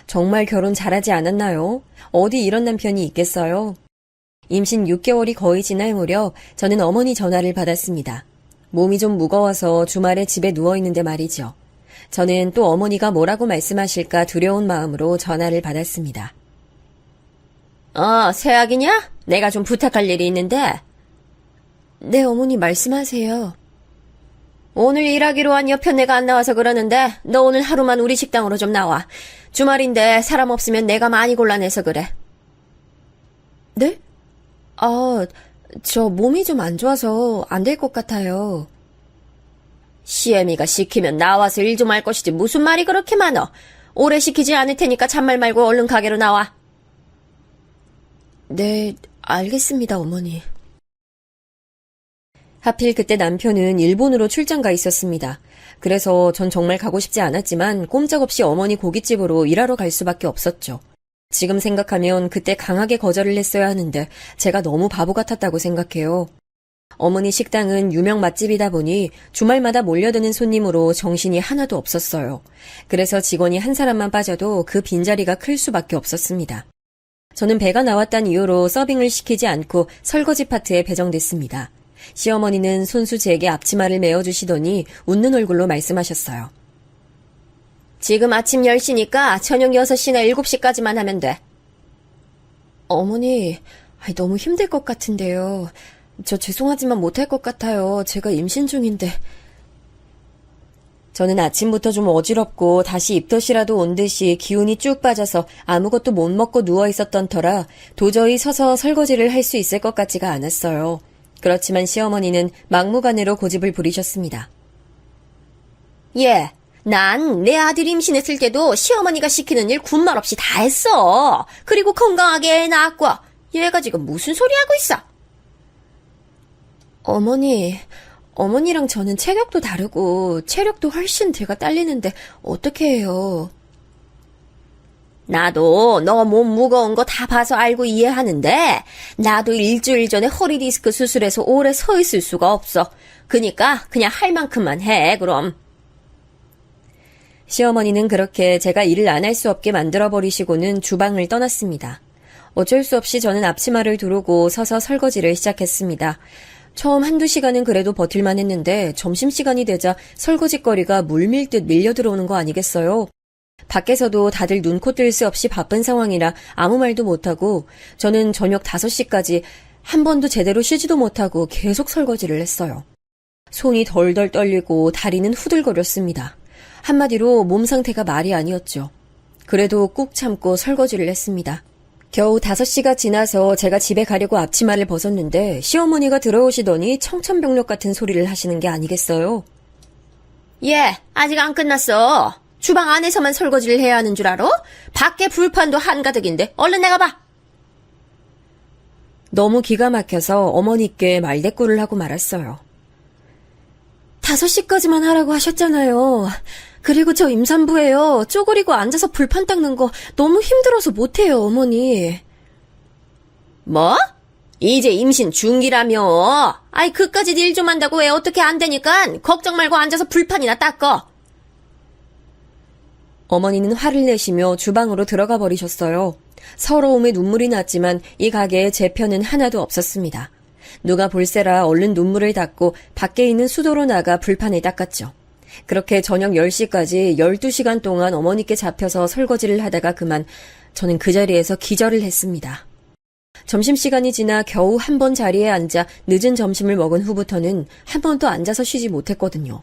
정말 결혼 잘하지 않았나요? 어디 이런 남편이 있겠어요? 임신 6개월이 거의 지날 무렵 저는 어머니 전화를 받았습니다. 몸이 좀 무거워서 주말에 집에 누워있는데 말이죠. 저는 또 어머니가 뭐라고 말씀하실까 두려운 마음으로 전화를 받았습니다. 새아기냐? 내가 좀 부탁할 일이 있는데. 네, 어머니 말씀하세요. 오늘 일하기로 한 옆편 내가 안 나와서 그러는데 너 오늘 하루만 우리 식당으로 좀 나와. 주말인데 사람 없으면 내가 많이 곤란해서 그래. 네? 저 몸이 좀 안 좋아서 안 될 것 같아요. 시애미가 시키면 나와서 일 좀 할 것이지 무슨 말이 그렇게 많어. 오래 시키지 않을 테니까 잔말 말고 얼른 가게로 나와. 네, 알겠습니다, 어머니. 하필 그때 남편은 일본으로 출장 가 있었습니다. 그래서 전 정말 가고 싶지 않았지만 꼼짝없이 어머니 고깃집으로 일하러 갈 수밖에 없었죠. 지금 생각하면 그때 강하게 거절을 했어야 하는데 제가 너무 바보 같았다고 생각해요. 어머니 식당은 유명 맛집이다 보니 주말마다 몰려드는 손님으로 정신이 하나도 없었어요. 그래서 직원이 한 사람만 빠져도 그 빈자리가 클 수밖에 없었습니다. 저는 배가 나왔다는 이유로 서빙을 시키지 않고 설거지 파트에 배정됐습니다. 시어머니는 손수 제게 앞치마를 메어주시더니 웃는 얼굴로 말씀하셨어요. 지금 아침 10시니까 저녁 6시나 7시까지만 하면 돼. 어머니, 너무 힘들 것 같은데요. 저 죄송하지만 못할 것 같아요. 제가 임신 중인데. 저는 아침부터 좀 어지럽고 다시 입덧이라도 온 듯이 기운이 쭉 빠져서 아무것도 못 먹고 누워 있었던 터라 도저히 서서 설거지를 할 수 있을 것 같지가 않았어요. 그렇지만 시어머니는 막무가내로 고집을 부리셨습니다. 난 내 아들 임신했을 때도 시어머니가 시키는 일 군말 없이 다 했어. 그리고 건강하게 애 낳았고. 얘가 지금 무슨 소리 하고 있어? 어머니랑 저는 체격도 다르고 체력도 훨씬 제가 딸리는데 어떻게 해요? 나도 너 몸 무거운 거 다 봐서 알고 이해하는데 나도 일주일 전에 허리 디스크 수술해서 오래 서 있을 수가 없어. 그니까 그냥 할 만큼만 해, 그럼. 시어머니는 그렇게 제가 일을 안 할 수 없게 만들어버리시고는 주방을 떠났습니다. 어쩔 수 없이 저는 앞치마를 두르고 서서 설거지를 시작했습니다. 처음 한두 시간은 그래도 버틸만 했는데 점심시간이 되자 설거지거리가 물밀듯 밀려 들어오는 거 아니겠어요? 밖에서도 다들 눈코 뜰 새 없이 바쁜 상황이라 아무 말도 못하고 저는 저녁 5시까지 한 번도 제대로 쉬지도 못하고 계속 설거지를 했어요. 손이 덜덜 떨리고 다리는 후들거렸습니다. 한마디로 몸 상태가 말이 아니었죠. 그래도 꾹 참고 설거지를 했습니다. 겨우 5시가 지나서 제가 집에 가려고 앞치마를 벗었는데 시어머니가 들어오시더니 청천벽력 같은 소리를 하시는 게 아니겠어요? 예, 아직 안 끝났어. 주방 안에서만 설거지를 해야 하는 줄 알아? 밖에 불판도 한가득인데 얼른 나가봐. 너무 기가 막혀서 어머니께 말대꾸를 하고 말았어요. 5시까지만 하라고 하셨잖아요. 그리고 저 임산부예요. 쪼그리고 앉아서 불판 닦는 거 너무 힘들어서 못해요, 어머니. 뭐? 이제 임신 중기라며. 아이, 그까짓 일 좀 한다고 왜 어떻게 안 되니까 걱정 말고 앉아서 불판이나 닦어. 어머니는 화를 내시며 주방으로 들어가 버리셨어요. 서러움에 눈물이 났지만 이 가게에 제 편은 하나도 없었습니다. 누가 볼세라 얼른 눈물을 닦고 밖에 있는 수도로 나가 불판을 닦았죠. 그렇게 저녁 10시까지 12시간 동안 어머니께 잡혀서 설거지를 하다가 그만 저는 그 자리에서 기절을 했습니다. 점심시간이 지나 겨우 한 번 자리에 앉아 늦은 점심을 먹은 후부터는 한 번도 앉아서 쉬지 못했거든요.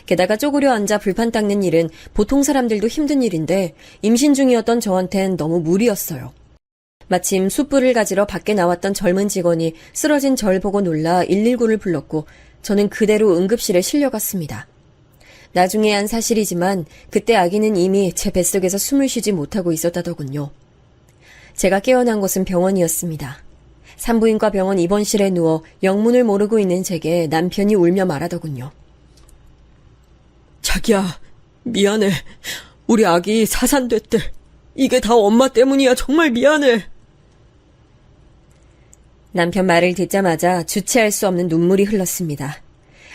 게다가 쪼그려 앉아 불판 닦는 일은 보통 사람들도 힘든 일인데 임신 중이었던 저한텐 너무 무리였어요. 마침 숯불을 가지러 밖에 나왔던 젊은 직원이 쓰러진 절 보고 놀라 119를 불렀고 저는 그대로 응급실에 실려갔습니다. 나중에 한 사실이지만 그때 아기는 이미 제 뱃속에서 숨을 쉬지 못하고 있었다더군요. 제가 깨어난 곳은 병원이었습니다. 산부인과 병원 입원실에 누워 영문을 모르고 있는 제게 남편이 울며 말하더군요. 자기야, 미안해. 우리 아기 사산됐대. 이게 다 엄마 때문이야. 정말 미안해. 남편 말을 듣자마자 주체할 수 없는 눈물이 흘렀습니다.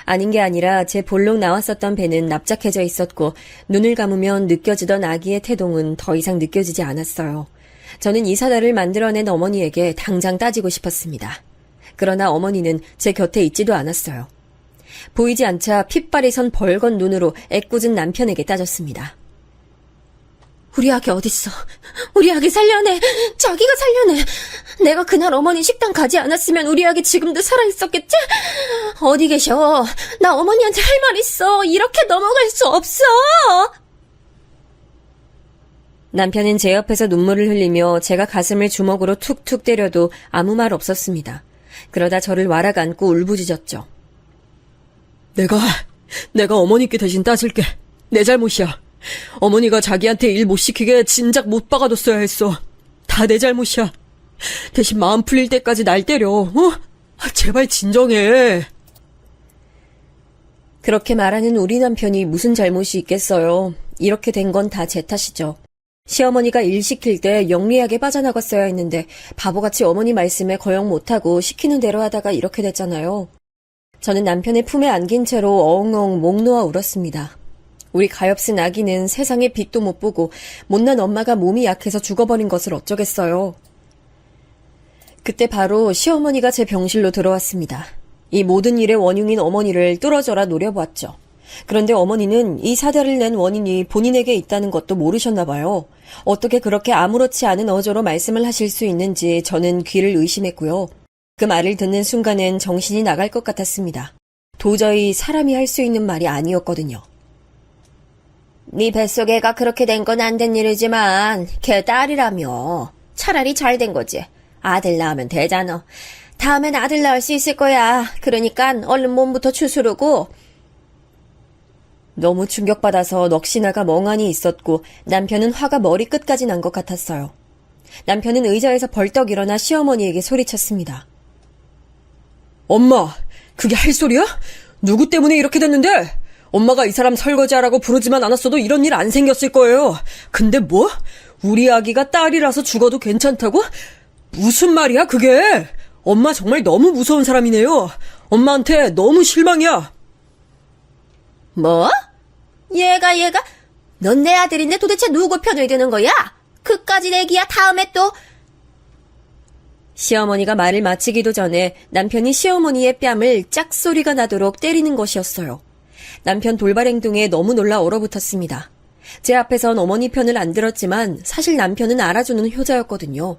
아닌 게 아니라 제 볼록 나왔었던 배는 납작해져 있었고 눈을 감으면 느껴지던 아기의 태동은 더 이상 느껴지지 않았어요. 저는 이 사달을 만들어낸 어머니에게 당장 따지고 싶었습니다. 그러나 어머니는 제 곁에 있지도 않았어요. 보이지 않자 핏발이 선 벌건 눈으로 애꿎은 남편에게 따졌습니다. 우리 아기 어딨어? 우리 아기 살려내. 자기가 살려내. 내가 그날 어머니 식당 가지 않았으면 우리 아기 지금도 살아있었겠지? 어디 계셔? 나 어머니한테 할 말 있어. 이렇게 넘어갈 수 없어. 남편은 제 옆에서 눈물을 흘리며 제가 가슴을 주먹으로 툭툭 때려도 아무 말 없었습니다. 그러다 저를 와락 안고 울부짖었죠. 내가 어머니께 대신 따질게. 내 잘못이야. 어머니가 자기한테 일 못 시키게 진작 못 박아뒀어야 했어. 다 내 잘못이야. 대신 마음 풀릴 때까지 날 때려. 어? 제발 진정해. 그렇게 말하는 우리 남편이 무슨 잘못이 있겠어요. 이렇게 된 건 다 제 탓이죠. 시어머니가 일 시킬 때 영리하게 빠져나갔어야 했는데 바보같이 어머니 말씀에 거역 못하고 시키는 대로 하다가 이렇게 됐잖아요. 저는 남편의 품에 안긴 채로 엉엉 목 놓아 울었습니다. 우리 가엾은 아기는 세상에 빛도 못 보고 못난 엄마가 몸이 약해서 죽어버린 것을 어쩌겠어요. 그때 바로 시어머니가 제 병실로 들어왔습니다. 이 모든 일의 원흉인 어머니를 뚫어져라 노려보았죠. 그런데 어머니는 이 사달을 낸 원인이 본인에게 있다는 것도 모르셨나 봐요. 어떻게 그렇게 아무렇지 않은 어조로 말씀을 하실 수 있는지 저는 귀를 의심했고요. 그 말을 듣는 순간엔 정신이 나갈 것 같았습니다. 도저히 사람이 할 수 있는 말이 아니었거든요. 네 뱃속 애가 그렇게 된 건 안 된 일이지만 걔 딸이라며. 차라리 잘 된 거지. 아들 낳으면 되잖아. 다음엔 아들 낳을 수 있을 거야. 그러니까 얼른 몸부터 추스르고. 너무 충격받아서 넋이 나가 멍하니 있었고 남편은 화가 머리끝까지 난 것 같았어요. 남편은 의자에서 벌떡 일어나 시어머니에게 소리쳤습니다. 엄마, 그게 할 소리야? 누구 때문에 이렇게 됐는데? 엄마가 이 사람 설거지하라고 부르지만 않았어도 이런 일 안 생겼을 거예요. 근데 뭐? 우리 아기가 딸이라서 죽어도 괜찮다고? 무슨 말이야 그게? 엄마 정말 너무 무서운 사람이네요. 엄마한테 너무 실망이야. 뭐? 얘가 넌 내 아들인데 도대체 누구 편을 드는 거야? 그까짓 애기야. 다음에 또. 시어머니가 말을 마치기도 전에 남편이 시어머니의 뺨을 짝소리가 나도록 때리는 것이었어요. 남편 돌발 행동에 너무 놀라 얼어붙었습니다. 제 앞에선 어머니 편을 안 들었지만 사실 남편은 알아주는 효자였거든요.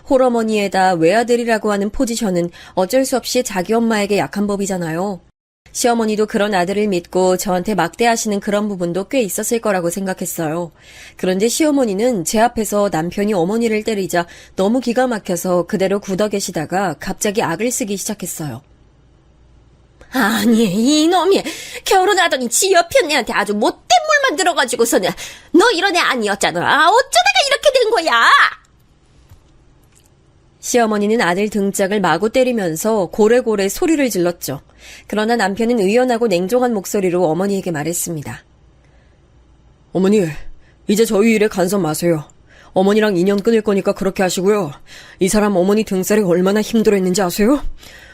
홀어머니에다 외아들이라고 하는 포지션은 어쩔 수 없이 자기 엄마에게 약한 법이잖아요. 시어머니도 그런 아들을 믿고 저한테 막대하시는 그런 부분도 꽤 있었을 거라고 생각했어요. 그런데 시어머니는 제 앞에서 남편이 어머니를 때리자 너무 기가 막혀서 그대로 굳어 계시다가 갑자기 악을 쓰기 시작했어요. 아니, 이놈이 결혼하더니 지 옆에 애한테 아주 못된 물만 들어가지고서는 너 이런 애 아니었잖아. 어쩌다가 이렇게 된 거야? 시어머니는 아들 등짝을 마구 때리면서 고래고래 소리를 질렀죠. 그러나 남편은 의연하고 냉정한 목소리로 어머니에게 말했습니다. 어머니, 이제 저희 일에 간섭 마세요. 어머니랑 인연 끊을 거니까 그렇게 하시고요. 이 사람 어머니 등살이 얼마나 힘들어했는지 아세요?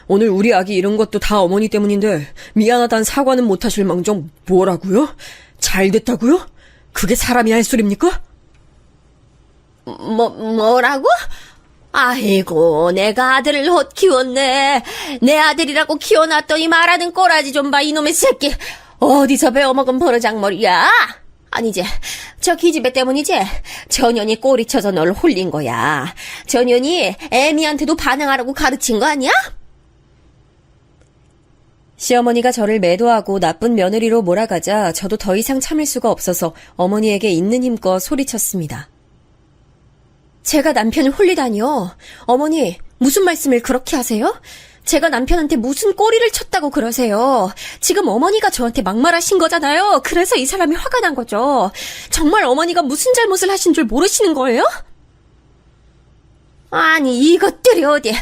오늘 우리 아기 잃은 것도 다 어머니 때문인데 미안하단 사과는 못하실 망정 뭐라고요? 잘 됐다고요? 그게 사람이 할 소리입니까? 뭐라고? 아이고, 내가 아들을 헛 키웠네. 내 아들이라고 키워놨더니 말하는 꼬라지 좀 봐, 이놈의 새끼. 어디서 배워먹은 버르장머리야? 아니지, 저 기집애 때문이지. 전현이 꼬리쳐서 널 홀린 거야. 전현이 애미한테도 반항하라고 가르친 거 아니야? 시어머니가 저를 매도하고 나쁜 며느리로 몰아가자 저도 더 이상 참을 수가 없어서 어머니에게 있는 힘껏 소리쳤습니다. 제가 남편을 홀리다니요. 어머니, 무슨 말씀을 그렇게 하세요? 제가 남편한테 무슨 꼬리를 쳤다고 그러세요. 지금 어머니가 저한테 막말하신 거잖아요. 그래서 이 사람이 화가 난 거죠. 정말 어머니가 무슨 잘못을 하신 줄 모르시는 거예요? 아니, 이것들이 어디.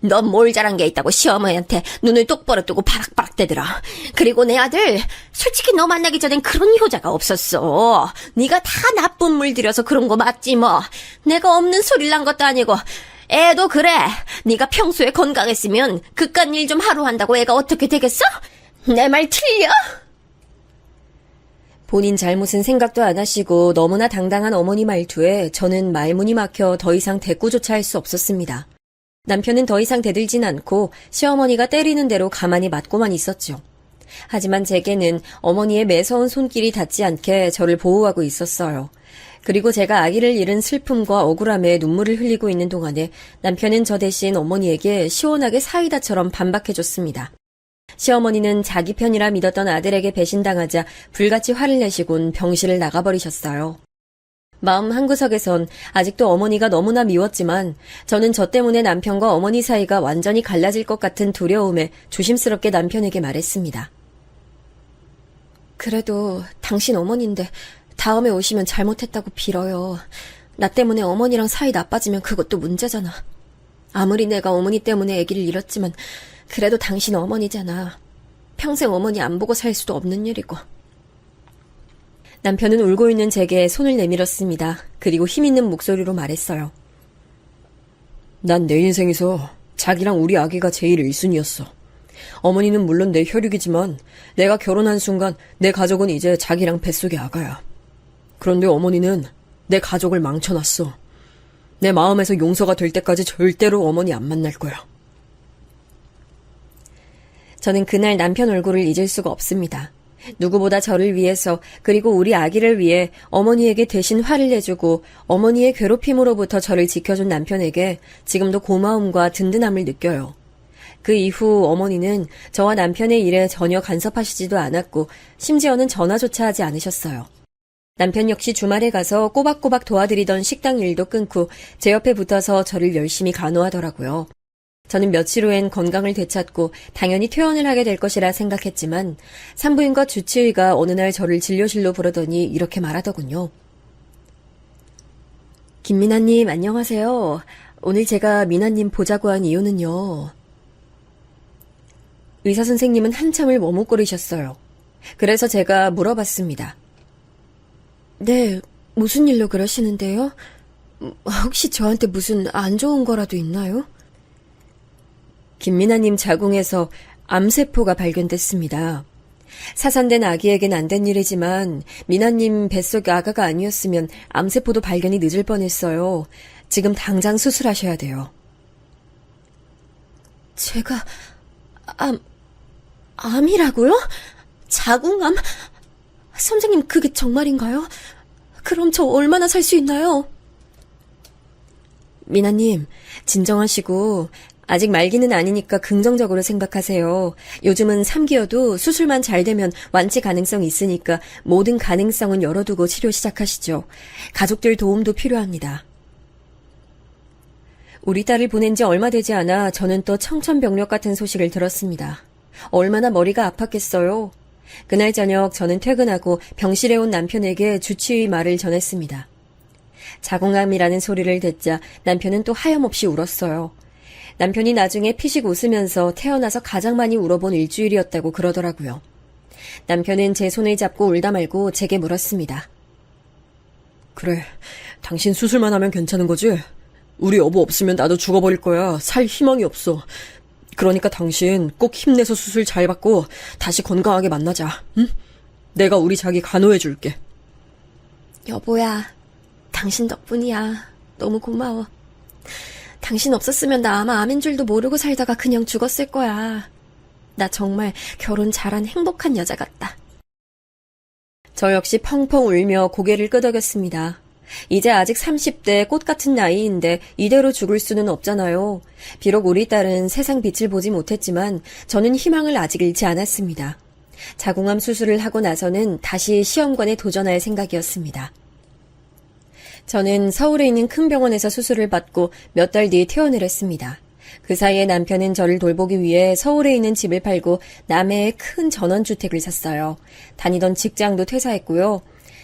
넌 뭘 잘한 게 있다고 시어머니한테 눈을 똑바로 뜨고 바락바락 대들어. 그리고 내 아들, 솔직히 너 만나기 전엔 그런 효자가 없었어. 네가 다 나쁜 물 들여서 그런 거 맞지 뭐. 내가 없는 소리를 난 것도 아니고. 애도 그래. 네가 평소에 건강했으면 그깟 일 좀 하루 한다고 애가 어떻게 되겠어? 내 말 틀려? 본인 잘못은 생각도 안 하시고 너무나 당당한 어머니 말투에 저는 말문이 막혀 더 이상 대꾸조차 할 수 없었습니다. 남편은 더 이상 대들진 않고 시어머니가 때리는 대로 가만히 맞고만 있었죠. 하지만 제게는 어머니의 매서운 손길이 닿지 않게 저를 보호하고 있었어요. 그리고 제가 아기를 잃은 슬픔과 억울함에 눈물을 흘리고 있는 동안에 남편은 저 대신 어머니에게 시원하게 사이다처럼 반박해줬습니다. 시어머니는 자기 편이라 믿었던 아들에게 배신당하자 불같이 화를 내시곤 병실을 나가버리셨어요. 마음 한구석에선 아직도 어머니가 너무나 미웠지만 저는 저 때문에 남편과 어머니 사이가 완전히 갈라질 것 같은 두려움에 조심스럽게 남편에게 말했습니다. 그래도 당신 어머니인데 다음에 오시면 잘못했다고 빌어요. 나 때문에 어머니랑 사이 나빠지면 그것도 문제잖아. 아무리 내가 어머니 때문에 아기를 잃었지만 그래도 당신 어머니잖아. 평생 어머니 안 보고 살 수도 없는 일이고. 남편은 울고 있는 제게 손을 내밀었습니다. 그리고 힘있는 목소리로 말했어요. 난 내 인생에서 자기랑 우리 아기가 제일 1순위였어. 어머니는 물론 내 혈육이지만 내가 결혼한 순간 내 가족은 이제 자기랑 뱃속의 아가야. 그런데 어머니는 내 가족을 망쳐놨어. 내 마음에서 용서가 될 때까지 절대로 어머니 안 만날 거야. 저는 그날 남편 얼굴을 잊을 수가 없습니다. 누구보다 저를 위해서 그리고 우리 아기를 위해 어머니에게 대신 화를 내주고 어머니의 괴롭힘으로부터 저를 지켜준 남편에게 지금도 고마움과 든든함을 느껴요. 그 이후 어머니는 저와 남편의 일에 전혀 간섭하시지도 않았고 심지어는 전화조차 하지 않으셨어요. 남편 역시 주말에 가서 꼬박꼬박 도와드리던 식당 일도 끊고 제 옆에 붙어서 저를 열심히 간호하더라고요. 저는 며칠 후엔 건강을 되찾고 당연히 퇴원을 하게 될 것이라 생각했지만 산부인과 주치의가 어느 날 저를 진료실로 부르더니 이렇게 말하더군요. 김미나님 안녕하세요. 오늘 제가 미나님 보자고 한 이유는요. 의사 선생님은 한참을 머뭇거리셨어요. 그래서 제가 물어봤습니다. 네, 무슨 일로 그러시는데요? 혹시 저한테 무슨 안 좋은 거라도 있나요? 김미나님 자궁에서 암세포가 발견됐습니다. 사산된 아기에겐 안 된 일이지만 미나님 뱃속 아가가 아니었으면 암세포도 발견이 늦을 뻔했어요. 지금 당장 수술하셔야 돼요. 제가 암이라고요? 자궁암? 선생님 그게 정말인가요? 그럼 저 얼마나 살 수 있나요? 미나님, 진정하시고, 아직 말기는 아니니까 긍정적으로 생각하세요. 요즘은 3기여도 수술만 잘 되면 완치 가능성이 있으니까 모든 가능성은 열어두고 치료 시작하시죠. 가족들 도움도 필요합니다. 우리 딸을 보낸 지 얼마 되지 않아 저는 또 청천벽력 같은 소식을 들었습니다. 얼마나 머리가 아팠겠어요. 그날 저녁 저는 퇴근하고 병실에 온 남편에게 주치의 말을 전했습니다. 자궁암이라는 소리를 듣자 남편은 또 하염없이 울었어요. 남편이 나중에 피식 웃으면서 태어나서 가장 많이 울어본 일주일이었다고 그러더라고요. 남편은 제 손을 잡고 울다 말고 제게 물었습니다. 그래, 당신 수술만 하면 괜찮은 거지? 우리 여보 없으면 나도 죽어버릴 거야. 살 희망이 없어. 그러니까 당신 꼭 힘내서 수술 잘 받고 다시 건강하게 만나자. 응? 내가 우리 자기 간호해줄게. 여보야, 당신 덕분이야. 너무 고마워. 당신 없었으면 나 아마 암인 줄도 모르고 살다가 그냥 죽었을 거야. 나 정말 결혼 잘한 행복한 여자 같다. 저 역시 펑펑 울며 고개를 끄덕였습니다. 이제 아직 30대 꽃 같은 나이인데 이대로 죽을 수는 없잖아요. 비록 우리 딸은 세상 빛을 보지 못했지만 저는 희망을 아직 잃지 않았습니다. 자궁암 수술을 하고 나서는 다시 시험관에 도전할 생각이었습니다. 저는 서울에 있는 큰 병원에서 수술을 받고 몇 달 뒤에 퇴원을 했습니다. 그 사이에 남편은 저를 돌보기 위해 서울에 있는 집을 팔고 남해에 큰 전원주택을 샀어요. 다니던 직장도 퇴사했고요.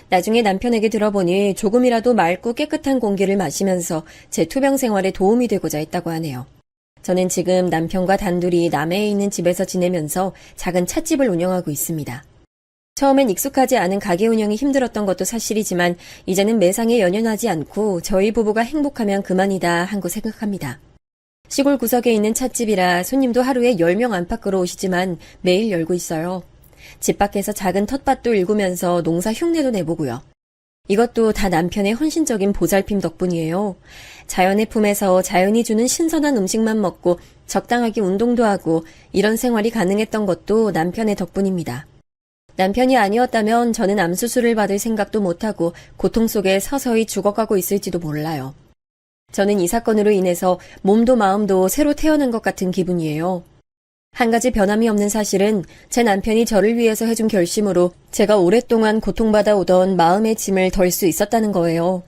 나중에 남편에게 들어보니 조금이라도 맑고 깨끗한 공기를 마시면서 제 투병 생활에 도움이 되고자 했다고 하네요. 저는 지금 남편과 단둘이 남해에 있는 집에서 지내면서 작은 찻집을 운영하고 있습니다. 처음엔 익숙하지 않은 가게 운영이 힘들었던 것도 사실이지만 이제는 매상에 연연하지 않고 저희 부부가 행복하면 그만이다 하고 생각합니다. 시골 구석에 있는 찻집이라 손님도 하루에 10명 안팎으로 오시지만 매일 열고 있어요. 집 밖에서 작은 텃밭도 일구면서 농사 흉내도 내보고요. 이것도 다 남편의 헌신적인 보살핌 덕분이에요. 자연의 품에서 자연이 주는 신선한 음식만 먹고 적당하게 운동도 하고 이런 생활이 가능했던 것도 남편의 덕분입니다. 남편이 아니었다면 저는 암 수술을 받을 생각도 못하고 고통 속에 서서히 죽어가고 있을지도 몰라요. 저는 이 사건으로 인해서 몸도 마음도 새로 태어난 것 같은 기분이에요. 한 가지 변함이 없는 사실은 제 남편이 저를 위해서 해준 결심으로 제가 오랫동안 고통받아 오던 마음의 짐을 덜 수 있었다는 거예요.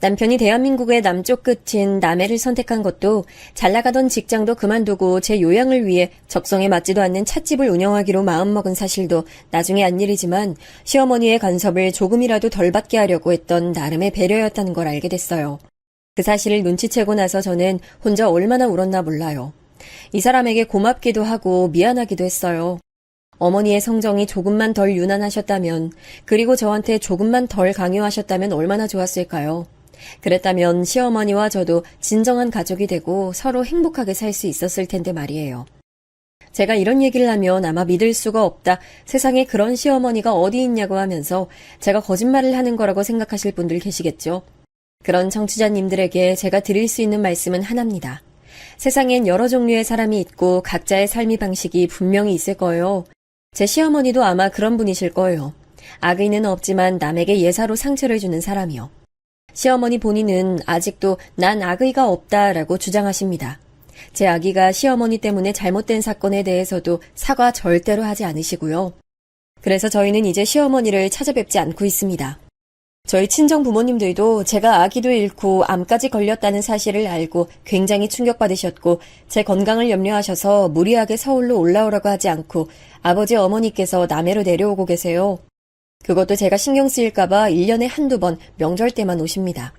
남편이 대한민국의 남쪽 끝인 남해를 선택한 것도 잘 나가던 직장도 그만두고 제 요양을 위해 적성에 맞지도 않는 찻집을 운영하기로 마음먹은 사실도 나중에 안 일이지만 시어머니의 간섭을 조금이라도 덜 받게 하려고 했던 나름의 배려였다는 걸 알게 됐어요. 그 사실을 눈치채고 나서 저는 혼자 얼마나 울었나 몰라요. 이 사람에게 고맙기도 하고 미안하기도 했어요. 어머니의 성정이 조금만 덜 유난하셨다면, 그리고 저한테 조금만 덜 강요하셨다면 얼마나 좋았을까요? 그랬다면 시어머니와 저도 진정한 가족이 되고 서로 행복하게 살 수 있었을 텐데 말이에요. 제가 이런 얘기를 하면 아마 믿을 수가 없다, 세상에 그런 시어머니가 어디 있냐고 하면서 제가 거짓말을 하는 거라고 생각하실 분들 계시겠죠? 그런 청취자님들에게 제가 드릴 수 있는 말씀은 하나입니다. 세상엔 여러 종류의 사람이 있고 각자의 삶의 방식이 분명히 있을 거예요. 제 시어머니도 아마 그런 분이실 거예요. 악의는 없지만 남에게 예사로 상처를 주는 사람이요. 시어머니 본인은 아직도 난 악의가 없다라고 주장하십니다. 제 아기가 시어머니 때문에 잘못된 사건에 대해서도 사과 절대로 하지 않으시고요. 그래서 저희는 이제 시어머니를 찾아뵙지 않고 있습니다. 저희 친정 부모님들도 제가 아기도 잃고 암까지 걸렸다는 사실을 알고 굉장히 충격받으셨고 제 건강을 염려하셔서 무리하게 서울로 올라오라고 하지 않고 아버지 어머니께서 남해로 내려오고 계세요. 그것도 제가 신경 쓰일까봐 1년에 한두 번 명절 때만 오십니다.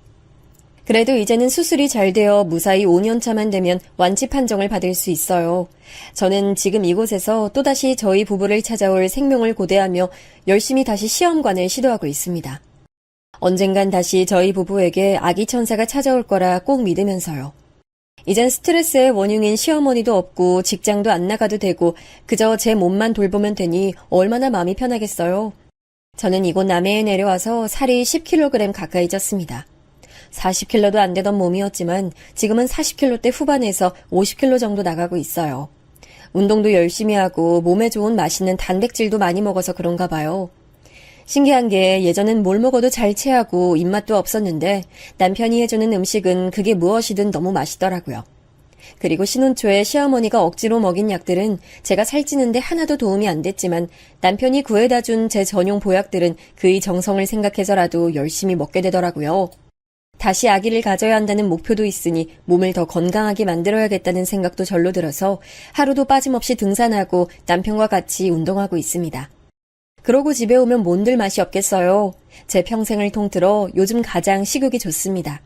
그래도 이제는 수술이 잘 되어 무사히 5년 차만 되면 완치 판정을 받을 수 있어요. 저는 지금 이곳에서 또다시 저희 부부를 찾아올 생명을 고대하며 열심히 다시 시험관을 시도하고 있습니다. 언젠간 다시 저희 부부에게 아기 천사가 찾아올 거라 꼭 믿으면서요. 이젠 스트레스의 원흉인 시어머니도 없고 직장도 안 나가도 되고 그저 제 몸만 돌보면 되니 얼마나 마음이 편하겠어요. 저는 이곳 남해에 내려와서 살이 10kg 가까이 쪘습니다. 40kg도 안 되던 몸이었지만 지금은 40kg대 후반에서 50kg 정도 나가고 있어요. 운동도 열심히 하고 몸에 좋은 맛있는 단백질도 많이 먹어서 그런가 봐요. 신기한 게 예전엔 뭘 먹어도 잘 체하고 입맛도 없었는데 남편이 해주는 음식은 그게 무엇이든 너무 맛있더라고요. 그리고 신혼 초에 시어머니가 억지로 먹인 약들은 제가 살찌는데 하나도 도움이 안 됐지만 남편이 구해다 준 제 전용 보약들은 그의 정성을 생각해서라도 열심히 먹게 되더라고요. 다시 아기를 가져야 한다는 목표도 있으니 몸을 더 건강하게 만들어야겠다는 생각도 절로 들어서 하루도 빠짐없이 등산하고 남편과 같이 운동하고 있습니다. 그러고 집에 오면 뭔들 맛이 없겠어요. 제 평생을 통틀어 요즘 가장 식욕이 좋습니다.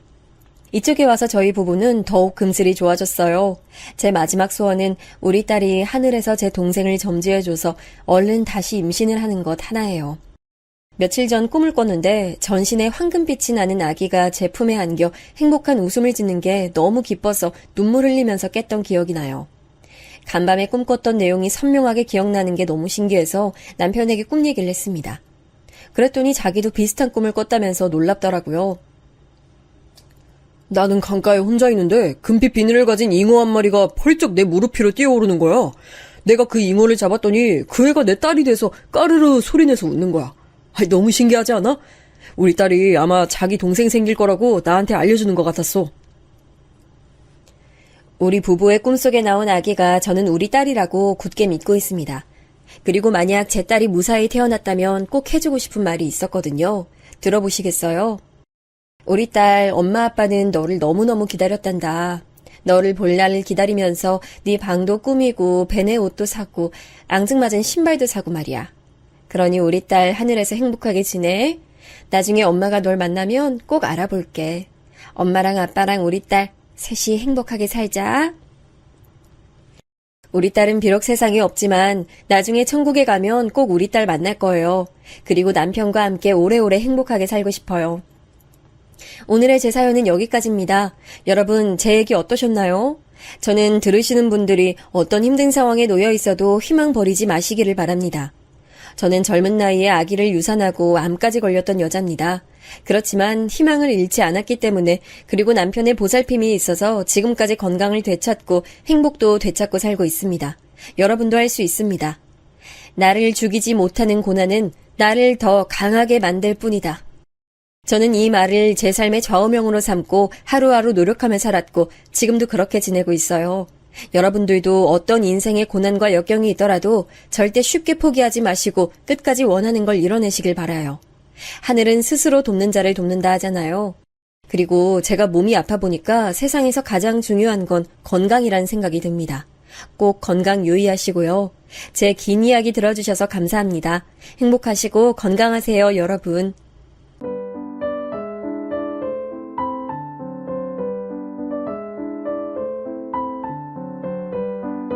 이쪽에 와서 저희 부부는 더욱 금슬이 좋아졌어요. 제 마지막 소원은 우리 딸이 하늘에서 제 동생을 점지해줘서 얼른 다시 임신을 하는 것 하나예요. 며칠 전 꿈을 꿨는데 전신에 황금빛이 나는 아기가 제 품에 안겨 행복한 웃음을 짓는 게 너무 기뻐서 눈물 흘리면서 깼던 기억이 나요. 간밤에 꿈꿨던 내용이 선명하게 기억나는 게 너무 신기해서 남편에게 꿈 얘기를 했습니다. 그랬더니 자기도 비슷한 꿈을 꿨다면서 놀랍더라고요. 나는 강가에 혼자 있는데 금빛 비늘을 가진 잉어 한 마리가 펄쩍 내 무릎 위로 뛰어오르는 거야. 내가 그 잉어를 잡았더니 그 애가 내 딸이 돼서 까르르 소리내서 웃는 거야. 너무 신기하지 않아? 우리 딸이 아마 자기 동생 생길 거라고 나한테 알려주는 것 같았어. 우리 부부의 꿈속에 나온 아기가 저는 우리 딸이라고 굳게 믿고 있습니다. 그리고 만약 제 딸이 무사히 태어났다면 꼭 해주고 싶은 말이 있었거든요. 들어보시겠어요? 우리 딸, 엄마 아빠는 너를 너무너무 기다렸단다. 너를 볼 날을 기다리면서 네 방도 꾸미고 배내 옷도 사고 앙증맞은 신발도 사고 말이야. 그러니 우리 딸 하늘에서 행복하게 지내. 나중에 엄마가 널 만나면 꼭 알아볼게. 엄마랑 아빠랑 우리 딸 셋이 행복하게 살자. 우리 딸은 비록 세상에 없지만 나중에 천국에 가면 꼭 우리 딸 만날 거예요. 그리고 남편과 함께 오래오래 행복하게 살고 싶어요. 오늘의 제 사연은 여기까지입니다. 여러분, 제 얘기 어떠셨나요? 저는 들으시는 분들이 어떤 힘든 상황에 놓여 있어도 희망 버리지 마시기를 바랍니다. 저는 젊은 나이에 아기를 유산하고 암까지 걸렸던 여자입니다. 그렇지만 희망을 잃지 않았기 때문에 그리고 남편의 보살핌이 있어서 지금까지 건강을 되찾고 행복도 되찾고 살고 있습니다. 여러분도 할 수 있습니다. 나를 죽이지 못하는 고난은 나를 더 강하게 만들 뿐이다. 저는 이 말을 제 삶의 좌우명으로 삼고 하루하루 노력하며 살았고 지금도 그렇게 지내고 있어요. 여러분들도 어떤 인생의 고난과 역경이 있더라도 절대 쉽게 포기하지 마시고 끝까지 원하는 걸 이뤄내시길 바라요. 하늘은 스스로 돕는 자를 돕는다 하잖아요. 그리고 제가 몸이 아파 보니까 세상에서 가장 중요한 건 건강이란 생각이 듭니다. 꼭 건강 유의하시고요. 제 긴 이야기 들어주셔서 감사합니다. 행복하시고 건강하세요, 여러분.